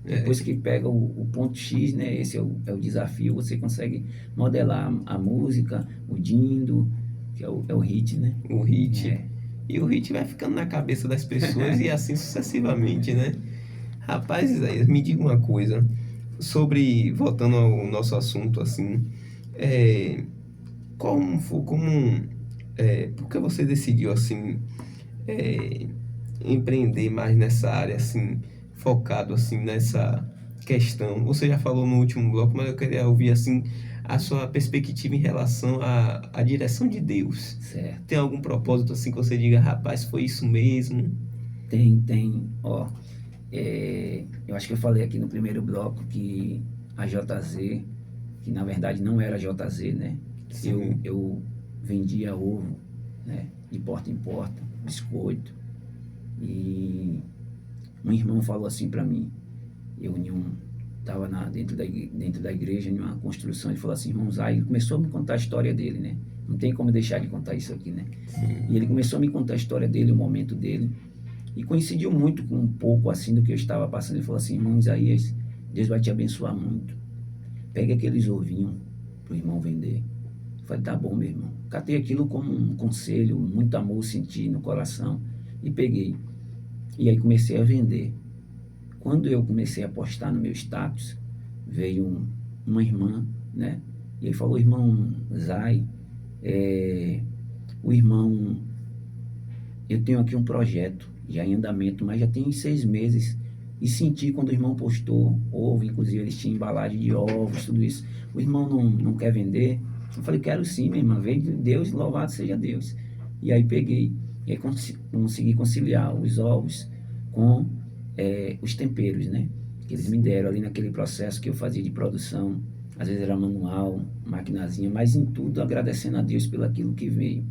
Depois que pega o ponto X, né? Esse é o desafio, você consegue modelar a música, o dindo, que é o hit, né? O hit. É. E o hit vai ficando na cabeça das pessoas e assim sucessivamente, né? Rapaz, Isaías, me diga uma coisa. Voltando ao nosso assunto, assim, é, por que você decidiu, assim, é, empreender mais nessa área, assim, focado, assim, nessa questão? Você já falou no último bloco, mas eu queria ouvir, assim, a sua perspectiva em relação à direção de Deus. Certo. Tem algum propósito, assim, que você diga, rapaz, foi isso mesmo? Tem. Ó, eu acho que eu falei aqui no primeiro bloco que a JZ, que na verdade não era JZ, né? Sim. Eu vendia ovo, né? De porta em porta, biscoito. E um irmão falou assim para mim, eu estava dentro da igreja, em uma construção, ele falou assim, irmão Zay, ele começou a me contar a história dele, né? Não tem como deixar de contar isso aqui, né? E ele começou a me contar a história dele, o momento dele, e coincidiu muito com um pouco assim do que eu estava passando. Ele falou assim, irmão Isaías, Deus vai te abençoar muito. Pegue aqueles ovinhos pro irmão vender. Eu falei, tá bom, meu irmão. Catei aquilo como um conselho, muito amor senti no coração e peguei. E aí comecei a vender. Quando eu comecei a postar no meu status, veio uma irmã, né? E aí falou, irmão Zay, o irmão, eu tenho aqui um projeto já em andamento, mas já tem 6 meses. E senti quando o irmão postou ovo, inclusive eles tinham embalagem de ovos, tudo isso. O irmão não quer vender? Eu falei, quero sim, minha irmã, veio de Deus, louvado seja Deus. E aí peguei, e aí consegui conciliar os ovos com os temperos, né? Que eles me deram ali naquele processo que eu fazia de produção. Às vezes era manual, maquinazinha, mas em tudo agradecendo a Deus pelo aquilo que veio.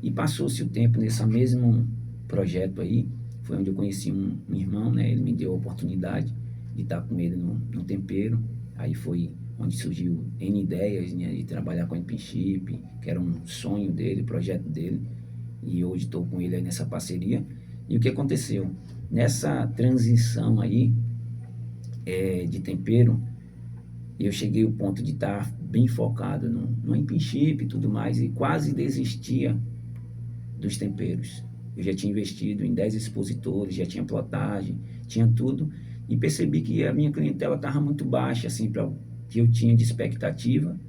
E passou-se o tempo nesse mesmo projeto aí, foi onde eu conheci um irmão, né? Ele me deu a oportunidade de estar com ele no tempero. Aí foi onde surgiu N ideias, né? De trabalhar com a Empinship, que era um sonho dele, projeto dele. E hoje estou com ele aí nessa parceria. E o que aconteceu? Nessa transição aí de tempero, eu cheguei ao ponto de estar bem focado no Empinship e tudo mais, e quase desistia dos temperos. Eu já tinha investido em 10 expositores, já tinha plotagem, tinha tudo, e percebi que a minha clientela estava muito baixa, assim, para o que eu tinha de expectativa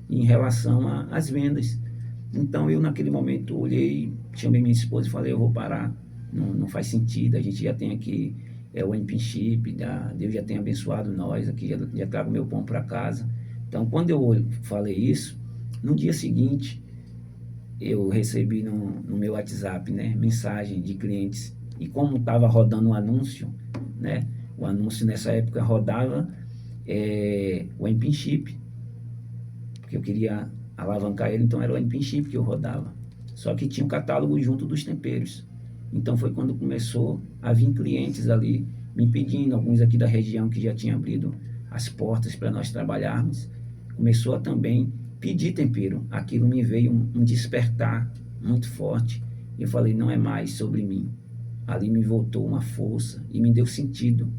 em relação às vendas. Então eu naquele momento olhei, chamei minha esposa e falei, eu vou parar, não faz sentido, a gente já tem aqui o Empinship, Deus já tem abençoado nós, aqui já trago meu pão para casa. Então quando eu falei isso, no dia seguinte, eu recebi no meu WhatsApp, né, mensagem de clientes. E como estava rodando o anúncio, né, o anúncio nessa época rodava o Empinship, porque eu queria alavancar ele, então era o Empinship que eu rodava. Só que tinha um catálogo junto dos temperos. Então foi quando começou a vir clientes ali me pedindo, alguns aqui da região que já tinham abrido as portas para nós trabalharmos, começou a também pedir tempero. Aquilo me veio um despertar muito forte. E eu falei, não é mais sobre mim. Ali me voltou uma força e me deu sentido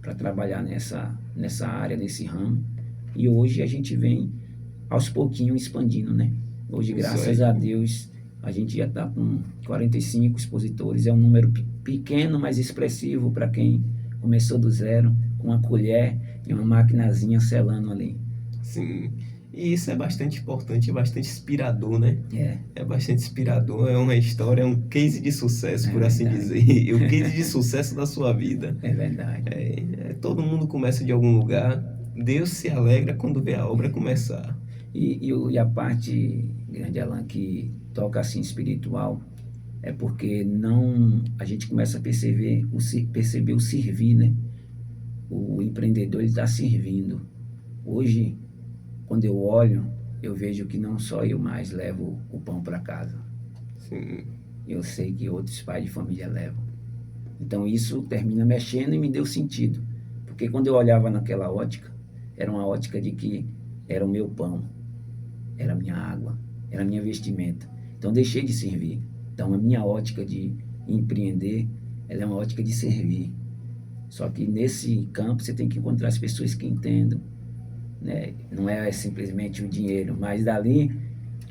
para trabalhar nessa área, nesse ramo. E hoje a gente vem aos pouquinhos expandindo, né? Hoje, graças a Deus, a gente já está com 45 expositores. É um número pequeno, mas expressivo para quem começou do zero, com uma colher e uma maquinazinha selando ali. Sim. E isso é bastante importante, é bastante inspirador, né? É. É bastante inspirador, é uma história, é um case de sucesso, por assim verdade. dizer. O case de sucesso da sua vida. É verdade. Todo mundo começa de algum lugar. Deus se alegra quando vê a obra começar. E a parte, grande Alan, que toca assim espiritual, é porque a gente começa a perceber o servir, né? O empreendedor está servindo. Hoje, quando eu olho, eu vejo que não só eu mais levo o pão para casa. Sim. Eu sei que outros pais de família levam. Então isso termina mexendo e me deu sentido. Porque quando eu olhava naquela ótica, era uma ótica de que era o meu pão, era a minha água, era a minha vestimenta. Então deixei de servir. Então a minha ótica de empreender, ela é uma ótica de servir. Só que nesse campo você tem que encontrar as pessoas que entendam, né? Não é simplesmente o dinheiro, mas dali,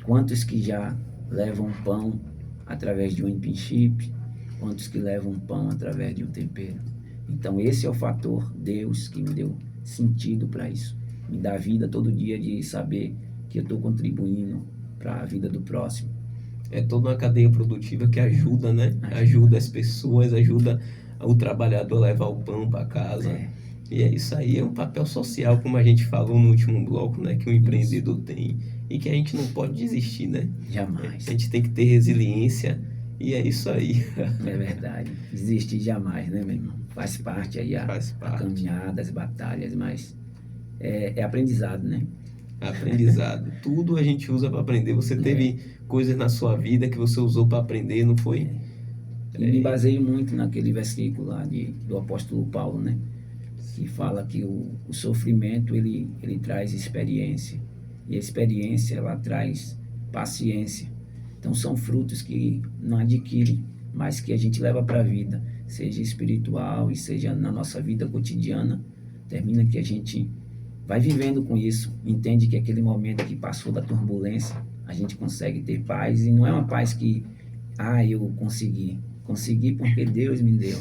quantos que já levam pão através de um internship, quantos que levam pão através de um tempero. Então esse é o fator Deus que me deu sentido para isso. Me dá vida todo dia de saber que eu estou contribuindo para a vida do próximo. É toda uma cadeia produtiva que ajuda, né? Ajuda as pessoas, ajuda o trabalhador a levar o pão para casa. É. E é isso aí, é um papel social, como a gente falou no último bloco, né? Que o empreendedor tem e que a gente não pode desistir, né? Jamais. A gente tem que ter resiliência e é isso aí. É verdade. Desistir jamais, né, meu irmão? Faz parte aí a caminhada, as batalhas, mas é aprendizado, né? Aprendizado. Tudo a gente usa para aprender. Você teve coisas na sua vida que você usou para aprender, não foi? E me baseio muito naquele versículo lá do apóstolo Paulo, né? Que fala que o sofrimento, ele traz experiência. E a experiência, ela traz paciência. Então são frutos que não adquirem, mas que a gente leva para a vida, seja espiritual e seja na nossa vida cotidiana. Termina que a gente vai vivendo com isso, entende que aquele momento que passou da turbulência, a gente consegue ter paz, e não é uma paz que, eu consegui porque Deus me deu,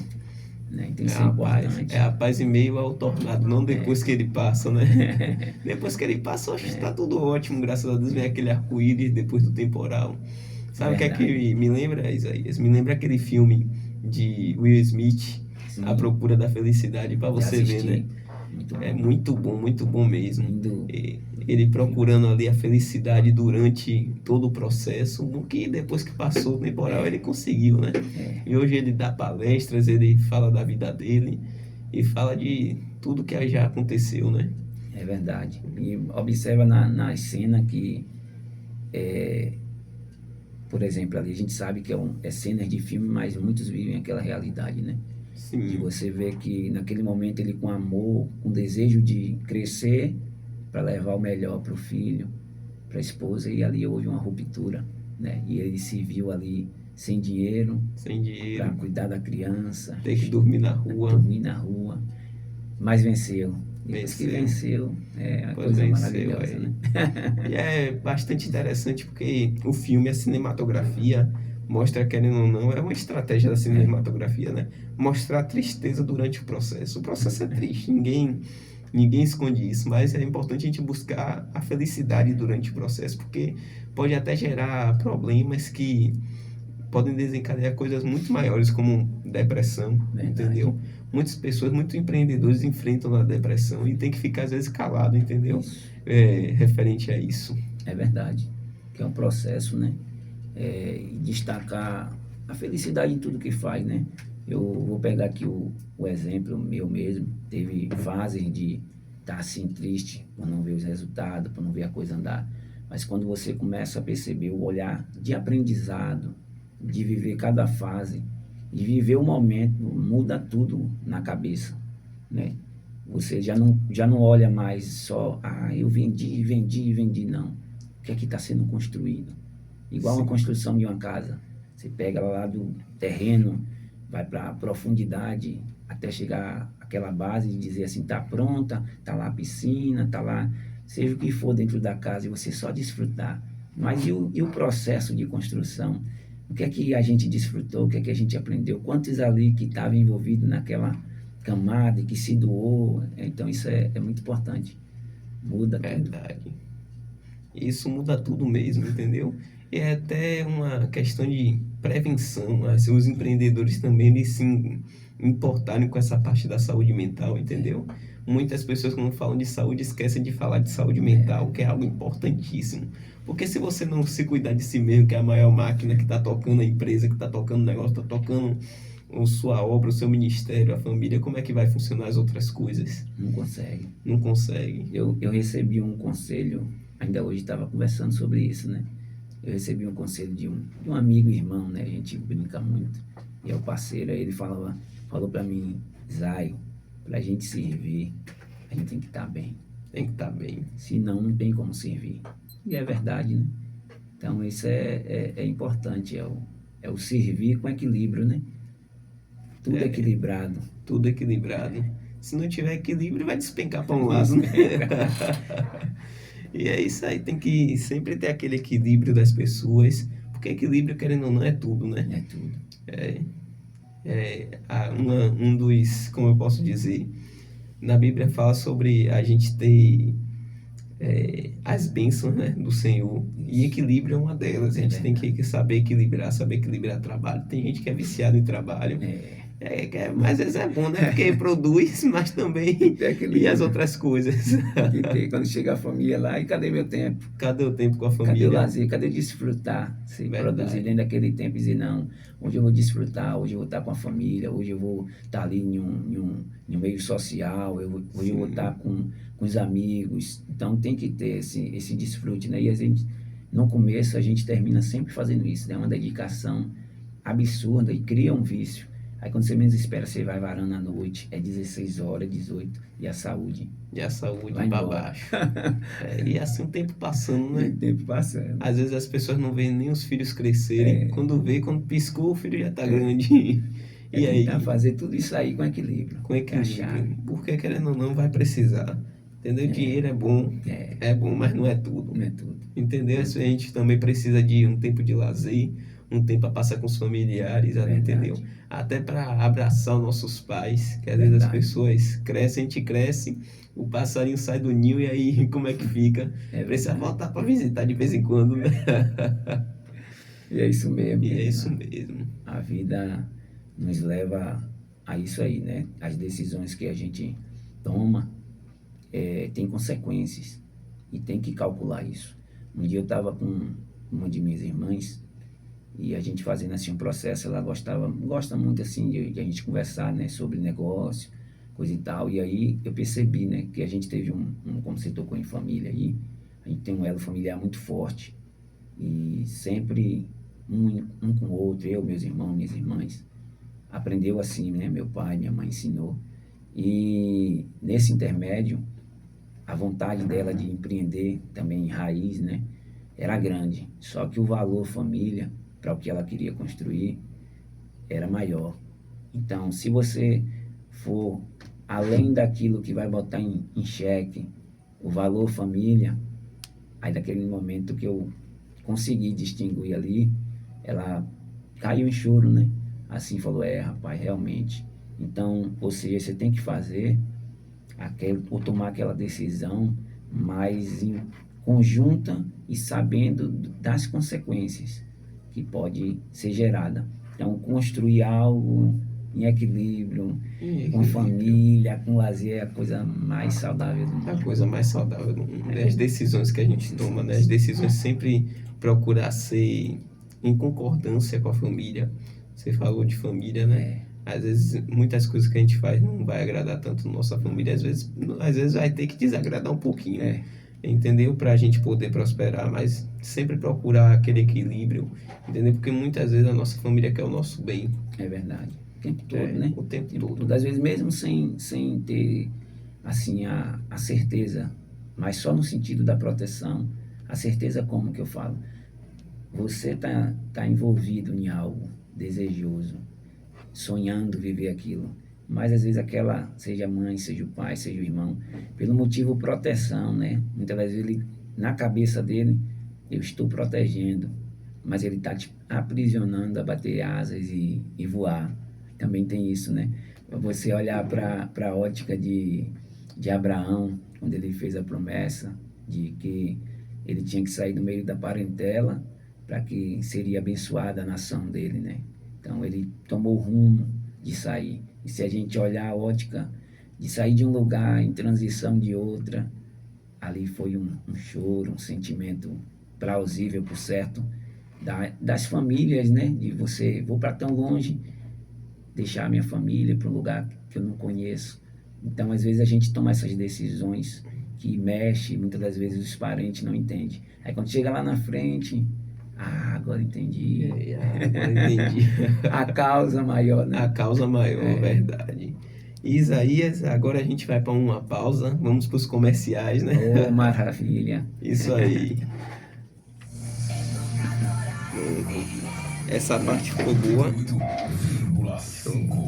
né? Então isso é importante. É a paz em meio ao tornado, não depois que ele passa, né? Depois que ele passa, está tudo ótimo, graças a Deus, vem aquele arco-íris depois do temporal. Sabe o que é que me lembra, Isaías? Me lembra aquele filme de Will Smith, Sim. A Procura da Felicidade, para você ver, né? É muito bom mesmo. Ele procurando ali a felicidade durante todo o processo, o que depois que passou o temporal ele conseguiu, né? E hoje ele dá palestras, ele fala da vida dele e fala de tudo que já aconteceu, né? É verdade. E observa na cena que, por exemplo, ali a gente sabe que é cenas de filme, mas muitos vivem aquela realidade, né? Sim. E você vê que naquele momento ele com amor, com desejo de crescer para levar o melhor para o filho, para a esposa, e ali houve uma ruptura, né? E ele se viu ali sem dinheiro para cuidar da criança, ter que dormir na rua, mas venceu. Depois que venceu, é uma coisa maravilhosa, né? E é bastante interessante porque o filme, a cinematografia, mostra, querendo ou não, é uma estratégia da cinematografia, né? Mostrar a tristeza durante o processo. O processo é triste, ninguém esconde isso, mas é importante a gente buscar a felicidade durante o processo, porque pode até gerar problemas que podem desencadear coisas muito maiores, como depressão, entendeu? Muitas pessoas, muitos empreendedores enfrentam a depressão e tem que ficar, às vezes, calado, entendeu? Referente a isso. É verdade, que é um processo, né? Destacar a felicidade em tudo que faz, né? Eu vou pegar aqui o exemplo meu mesmo. Teve fases de estar assim triste por não ver os resultados, por não ver a coisa andar. Mas quando você começa a perceber o olhar de aprendizado, de viver cada fase, de viver o momento, muda tudo na cabeça, né? Você já não olha mais só, eu vendi, não. O que é que está sendo construído? Igual uma construção de uma casa. Você pega lá do terreno, vai para a profundidade, até chegar àquela base de dizer assim, está pronta, está lá a piscina, está lá, seja o que for dentro da casa, e você só desfrutar. Mas e o processo de construção? O que é que a gente desfrutou? O que é que a gente aprendeu? Quantos ali que estavam envolvidos naquela camada e que se doou? Então isso é muito importante. Muda tudo. Verdade. Isso muda tudo mesmo, entendeu? E é até uma questão de prevenção, né? Se os empreendedores também eles se importarem com essa parte da saúde mental, entendeu? Muitas pessoas, quando falam de saúde, esquecem de falar de saúde mental, que é algo importantíssimo. Porque se você não se cuidar de si mesmo, que é a maior máquina que está tocando a empresa, que está tocando o negócio, está tocando ou sua obra, o seu ministério, a família, como é que vai funcionar as outras coisas? Não consegue. Não consegue. Eu recebi um conselho, ainda hoje estava conversando sobre isso, né? Eu recebi um conselho de um amigo irmão, né? A gente brinca muito. E é o parceiro, aí ele falou para mim, Zay, para a gente servir, a gente tem que estar bem. Tem que estar bem. Senão não tem como servir. E é verdade, né? Então isso é importante, é o servir com equilíbrio, né? Tudo equilibrado. Tudo equilibrado. Se não tiver equilíbrio, vai despencar para um lado, né? E é isso aí, tem que sempre ter aquele equilíbrio das pessoas, porque equilíbrio, querendo ou não, é tudo, né? É tudo. Um dos, como eu posso dizer, na Bíblia fala sobre a gente ter as bênçãos, né, do Senhor, e equilíbrio é uma delas. A gente tem que saber equilibrar trabalho. Tem gente que é viciado em trabalho. Mas às vezes é bom, né? Porque produz, mas também e as outras coisas. Que tem, quando chega a família lá, e cadê meu tempo? Cadê o tempo com a Cadê família? o lazer? Cadê desfrutar? Se Verdade. produzir dentro daquele tempo e dizer, não, hoje eu vou desfrutar, hoje eu vou estar com a família, hoje eu vou estar ali em um meio social, hoje eu vou estar com os amigos. Então tem que ter esse desfrute, né? E a gente, no começo, a gente termina sempre fazendo isso, né? Uma dedicação absurda e cria um vício. Aí quando você menos espera, você vai varando à noite, é 16 horas, 18, e a saúde para vai embora. baixo. E assim o tempo passando, né? O tempo passando. Às vezes as pessoas não veem nem os filhos crescerem. Quando piscou, o filho já tá grande. E aí? Tentar fazer tudo isso aí com equilíbrio. Com equilíbrio. Porque querendo ou não, vai precisar. Entendeu? Dinheiro é bom. É bom, mas não é tudo. Não é tudo. Entendeu? A gente também precisa de um tempo de lazer, um tempo para passar com os familiares, entendeu? Até para abraçar os nossos pais, que às vezes as pessoas crescem, a gente cresce, o passarinho sai do ninho e aí como é que fica? Precisa voltar para visitar de vez em quando, né? E é isso mesmo. E é isso mesmo. A vida nos leva a isso aí, né? As decisões que a gente toma tem consequências e tem que calcular isso. Um dia eu estava com uma de minhas irmãs e a gente fazendo assim um processo, ela gosta muito assim de a gente conversar, né, sobre negócio, coisa e tal. E aí eu percebi, né, que a gente teve como você tocou em família aí, a gente tem um elo familiar muito forte e sempre um com o outro, eu, meus irmãos, minhas irmãs, aprendeu assim, né, meu pai, minha mãe ensinou. E nesse intermédio, a vontade dela de empreender também em raiz, né, era grande. Só que o valor família, para o que ela queria construir, era maior. Então, se você for além daquilo que vai botar em xeque o valor família, aí daquele momento que eu consegui distinguir ali, ela caiu em choro, né? Assim falou, rapaz, realmente. Então, ou seja, você tem que fazer ou tomar aquela decisão mais em conjunta e sabendo das consequências que pode ser gerada. Então, construir algo em equilíbrio, com família, com lazer, é a coisa mais saudável do mundo. A coisa mais saudável do mundo. As decisões que a gente toma, né? As decisões sempre procurar ser em concordância com a família. Você falou de família, né? Às vezes, muitas coisas que a gente faz não vai agradar tanto nossa família. Às vezes vai ter que desagradar um pouquinho. Entendeu? Para a gente poder prosperar, mas sempre procurar aquele equilíbrio, entendeu? Porque muitas vezes a nossa família quer o nosso bem. É verdade. O tempo todo, né? O tempo todo. Às vezes mesmo sem ter, assim, a certeza, mas só no sentido da proteção. A certeza como que eu falo? Você tá envolvido em algo desejoso, sonhando viver aquilo. Mas às vezes seja a mãe, seja o pai, seja o irmão, pelo motivo proteção, né? Muitas vezes ele, na cabeça dele, eu estou protegendo, mas ele está te aprisionando a bater asas e voar. Também tem isso, né? Você olhar para a ótica de Abraão, quando ele fez a promessa de que ele tinha que sair do meio da parentela para que seria abençoada a nação dele, né? Então ele tomou o rumo de sair. E se a gente olhar a ótica de sair de um lugar em transição de outra, ali foi um choro, um sentimento plausível, por certo, das famílias, né? De você, vou para tão longe, deixar a minha família para um lugar que eu não conheço. Então, às vezes, a gente toma essas decisões que mexe, muitas das vezes os parentes não entendem. Aí, quando chega lá na frente, agora entendi. Agora entendi. A causa maior, né? A causa maior, verdade. Isaías, agora a gente vai para uma pausa, vamos para os comerciais, né? Oh, maravilha. Isso aí. Essa parte ficou boa.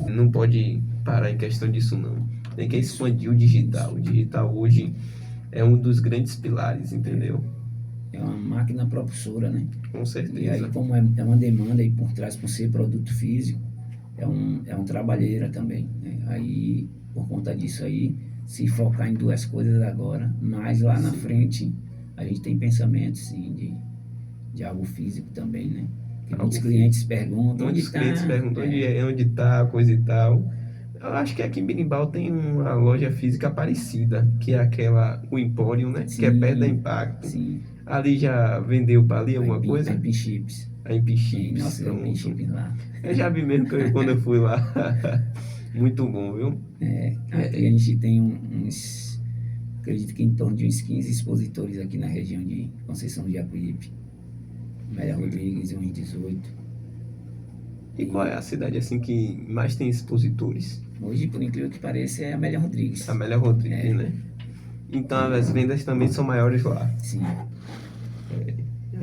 Não pode parar em questão disso, não. Tem que expandir o digital. O digital hoje é um dos grandes pilares, entendeu? É uma máquina propulsora, né? Com E aí, certeza. como é uma demanda aí por trás, por ser produto físico, é um trabalheira também, né? Aí, por conta disso aí, se focar em duas coisas agora, mas lá na frente, a gente tem pensamentos, sim, de algo físico também, né? Que Algo muitos físico. clientes perguntam Muitos onde tá. clientes perguntam onde tá, coisa e tal. Eu acho que aqui em Berimbau tem uma loja física parecida, que é aquela, o Emporium, né? Que é perto da Impacto. Sim, Ali já vendeu para ali alguma a coisa? IP Chips. A MP Tem Chips, nossa IP pronto. Chips lá. Eu já vi mesmo quando eu fui lá. Muito bom, viu? Aqui a gente tem uns, acredito que em torno de uns 15 expositores aqui na região de Conceição do Jacuípe. Amélia Rodrigues, uns 18. E qual é a cidade assim que mais tem expositores? Hoje, por incrível que pareça, é Amélia Rodrigues. Amélia Rodrigues, né? Então as vendas também são maiores lá. Sim.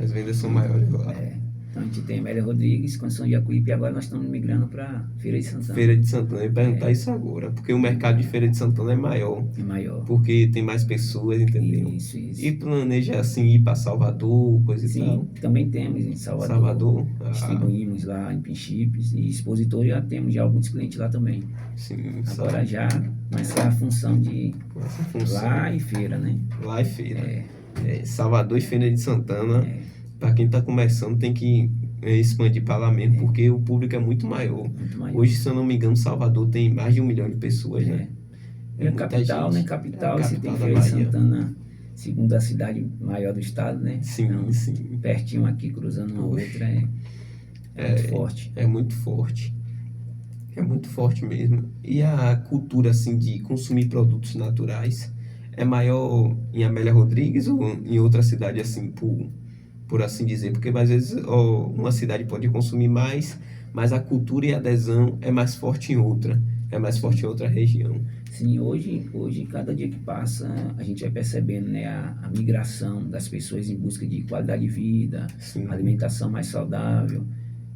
As vendas são maiores lá. Então a gente tem Amélia Rodrigues, Conceição de Jacuípe, e agora nós estamos migrando para Feira de Santana. Feira de Santana, eu ia perguntar isso agora, porque o mercado de Feira de Santana é maior, É maior. porque tem mais pessoas, entendeu? Isso. E planeja assim ir para Salvador, coisa e Sim, tal. também temos em Salvador. Salvador, Distribuímos lá em Pinchips e expositor já temos já alguns clientes lá também. sim, Agora já com essa função de essa função. lá e feira, né? Lá é feira. Salvador e Feira de Santana, para quem está começando, tem que expandir para lá mesmo, porque o público é muito maior. Muito maior. Hoje, se eu não me engano, Salvador tem mais de 1 milhão de pessoas, né? É a capital, né? Capital, você tem da Feira de Bahia. Santana, segunda cidade maior do estado, né? Sim, Então, sim. pertinho aqui, cruzando uma outra, é muito forte. É muito forte. É muito forte mesmo. E a cultura, assim, de consumir produtos naturais é maior em Amélia Rodrigues ou em outra cidade, assim, por assim dizer? Porque às vezes uma cidade pode consumir mais, mas a cultura e a adesão é mais forte em outra. É mais forte em outra região. Sim, hoje, cada dia que passa, a gente vai percebendo, né, a migração das pessoas em busca de qualidade de vida, Sim. alimentação mais saudável.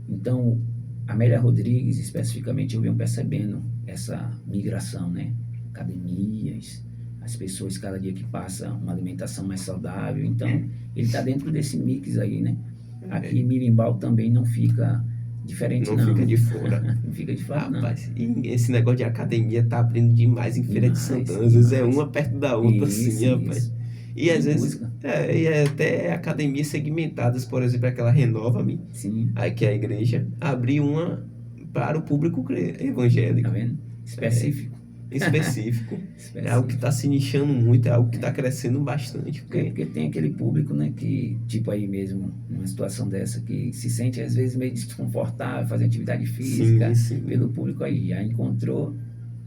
Então, Amélia Rodrigues, especificamente, eu venho percebendo essa migração, né? Academias, as pessoas, cada dia que passa, uma alimentação mais saudável. Então, ele está dentro desse mix aí, né? Aqui em Mirimbau também não fica diferente, não. Não fica de fora. Não fica de fora, não. Rapaz, e esse negócio de academia tá abrindo demais em Feira de Demais, Santana. Às vezes é demais. uma perto da outra, Isso, assim, rapaz. isso. E às Tem vezes, música. e até academias segmentadas, por exemplo, aquela Renova-me, Sim, aí que é a igreja, abrir uma para o público evangélico, tá vendo? Específico. específico. É Específico. algo que está se nichando muito, é algo que está crescendo bastante. Porque tem aquele público, né, que, tipo aí mesmo, numa situação dessa, que se sente às vezes meio desconfortável, fazer atividade física, Sim. pelo público aí, já encontrou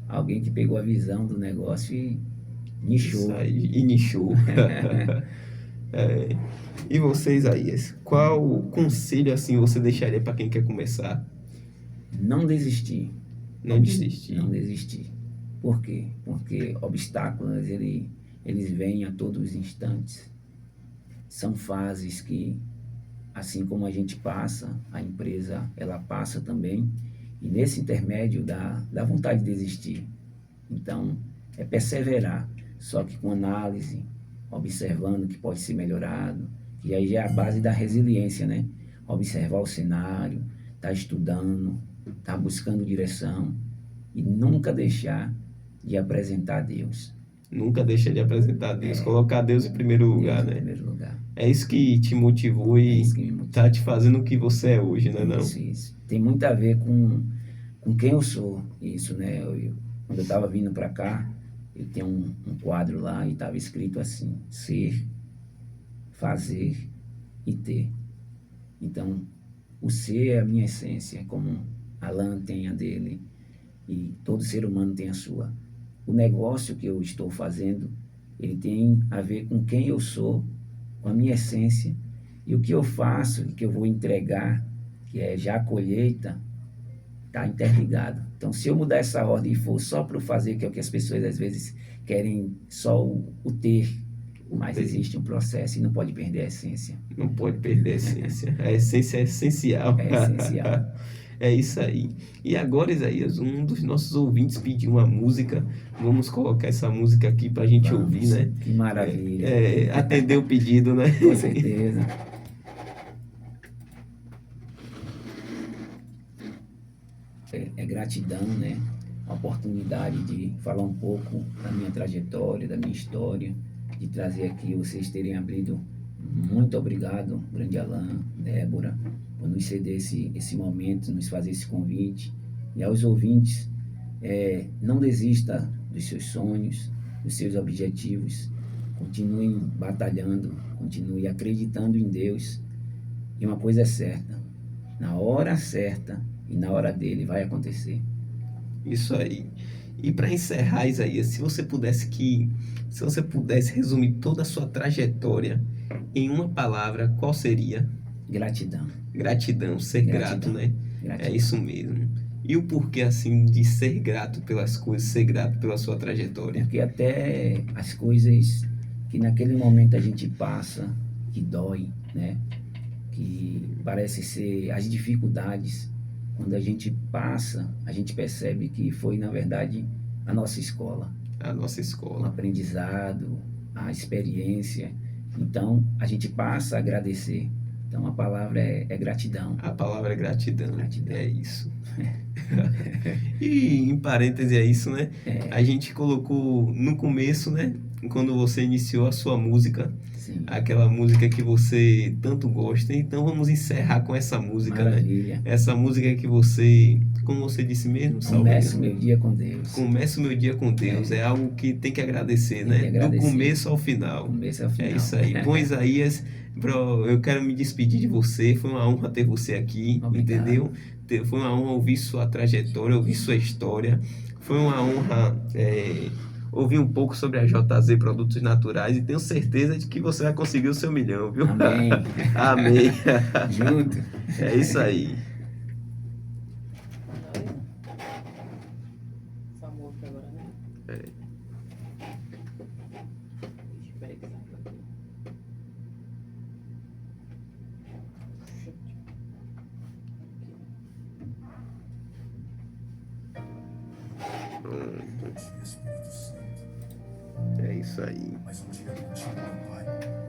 alguém que pegou a visão do negócio e nichou. Isso aí, e nichou. E vocês aí, qual conselho assim você deixaria para quem quer começar? Não desistir. Não desistir. Não desistir. Por quê? Porque obstáculos, eles vêm a todos os instantes. São fases que, assim como a gente passa, a empresa, ela passa também. E nesse intermédio dá vontade de desistir. Então, é perseverar. Só que com análise, observando o que pode ser melhorado. E aí já é a base da resiliência, né? Observar o cenário, tá estudando, tá buscando direção e nunca deixar de apresentar a Deus. Nunca deixa de apresentar Deus, colocar Deus em primeiro lugar, Deus em né? primeiro lugar. É isso que te motivou e isso que me motiva. tá te fazendo o que você é hoje, né, não? Isso. Tem muito a ver com quem eu sou, isso, né? Quando eu estava vindo para cá, eu tenho um quadro lá e estava escrito assim: ser, fazer e ter. Então, o ser é a minha essência, como Alan tem a dele. e todo ser humano tem a sua. O negócio que eu estou fazendo, ele tem a ver com quem eu sou, com a minha essência, e o que eu faço, o que eu vou entregar, que é já a colheita, está interligado. Então, se eu mudar essa ordem e for só para o fazer, que é o que as pessoas às vezes querem só o ter, mas existe um processo e não pode perder a essência. Não pode perder a essência. A essência é essencial. É essencial. É isso aí. E agora, Isaías, um dos nossos ouvintes pediu uma música. Vamos colocar essa música aqui para a gente ouvir, né? Que maravilha. Atender o pedido, né? Com certeza. É gratidão, né? A oportunidade de falar um pouco da minha trajetória, da minha história, de trazer aqui vocês terem abrido. Muito obrigado, grande Alain, Débora, por nos ceder esse momento, nos fazer esse convite. E aos ouvintes, não desista dos seus sonhos, dos seus objetivos. Continuem batalhando, continue acreditando em Deus. E uma coisa é certa, na hora certa e na hora dele vai acontecer. Isso aí. E para encerrar, Isaías, se você pudesse resumir toda a sua trajetória em uma palavra, qual seria? Gratidão. Gratidão, ser grato, né? Gratidão. É isso mesmo. E o porquê, assim, de ser grato pelas coisas, ser grato pela sua trajetória? Porque até as coisas que naquele momento a gente passa, que dói, né? Que parece ser as dificuldades, quando a gente passa, a gente percebe que foi, na verdade, a nossa escola. A nossa O escola. aprendizado, a experiência. Então, a gente passa a agradecer. Então, a palavra é gratidão. A palavra é gratidão. Gratidão. É isso. E em parêntese é isso, né? A gente colocou no começo, né? Quando você iniciou a sua música, Sim. aquela música que você tanto gosta. Então vamos encerrar com essa música, Maravilha. né? Essa música que você, como você disse mesmo, Começo meu dia com Deus. Começo o meu dia com Deus. É algo que tem que agradecer, Tem né? que agradecer. Do começo ao final. Começo ao final. É isso aí. Bom, Isaías, eu quero me despedir de você. Foi uma honra ter você aqui, Obrigado. entendeu? Foi uma honra ouvir sua trajetória, ouvir sua história. Foi uma honra ouvir um pouco sobre a JZ Produtos Naturais e tenho certeza de que você vai conseguir o seu milhão, viu? Amém. Amém. Junto. É isso aí. Essa música agora, né? Espera aí que saiu aqui. É isso aí. Mas um dia contigo, meu pai.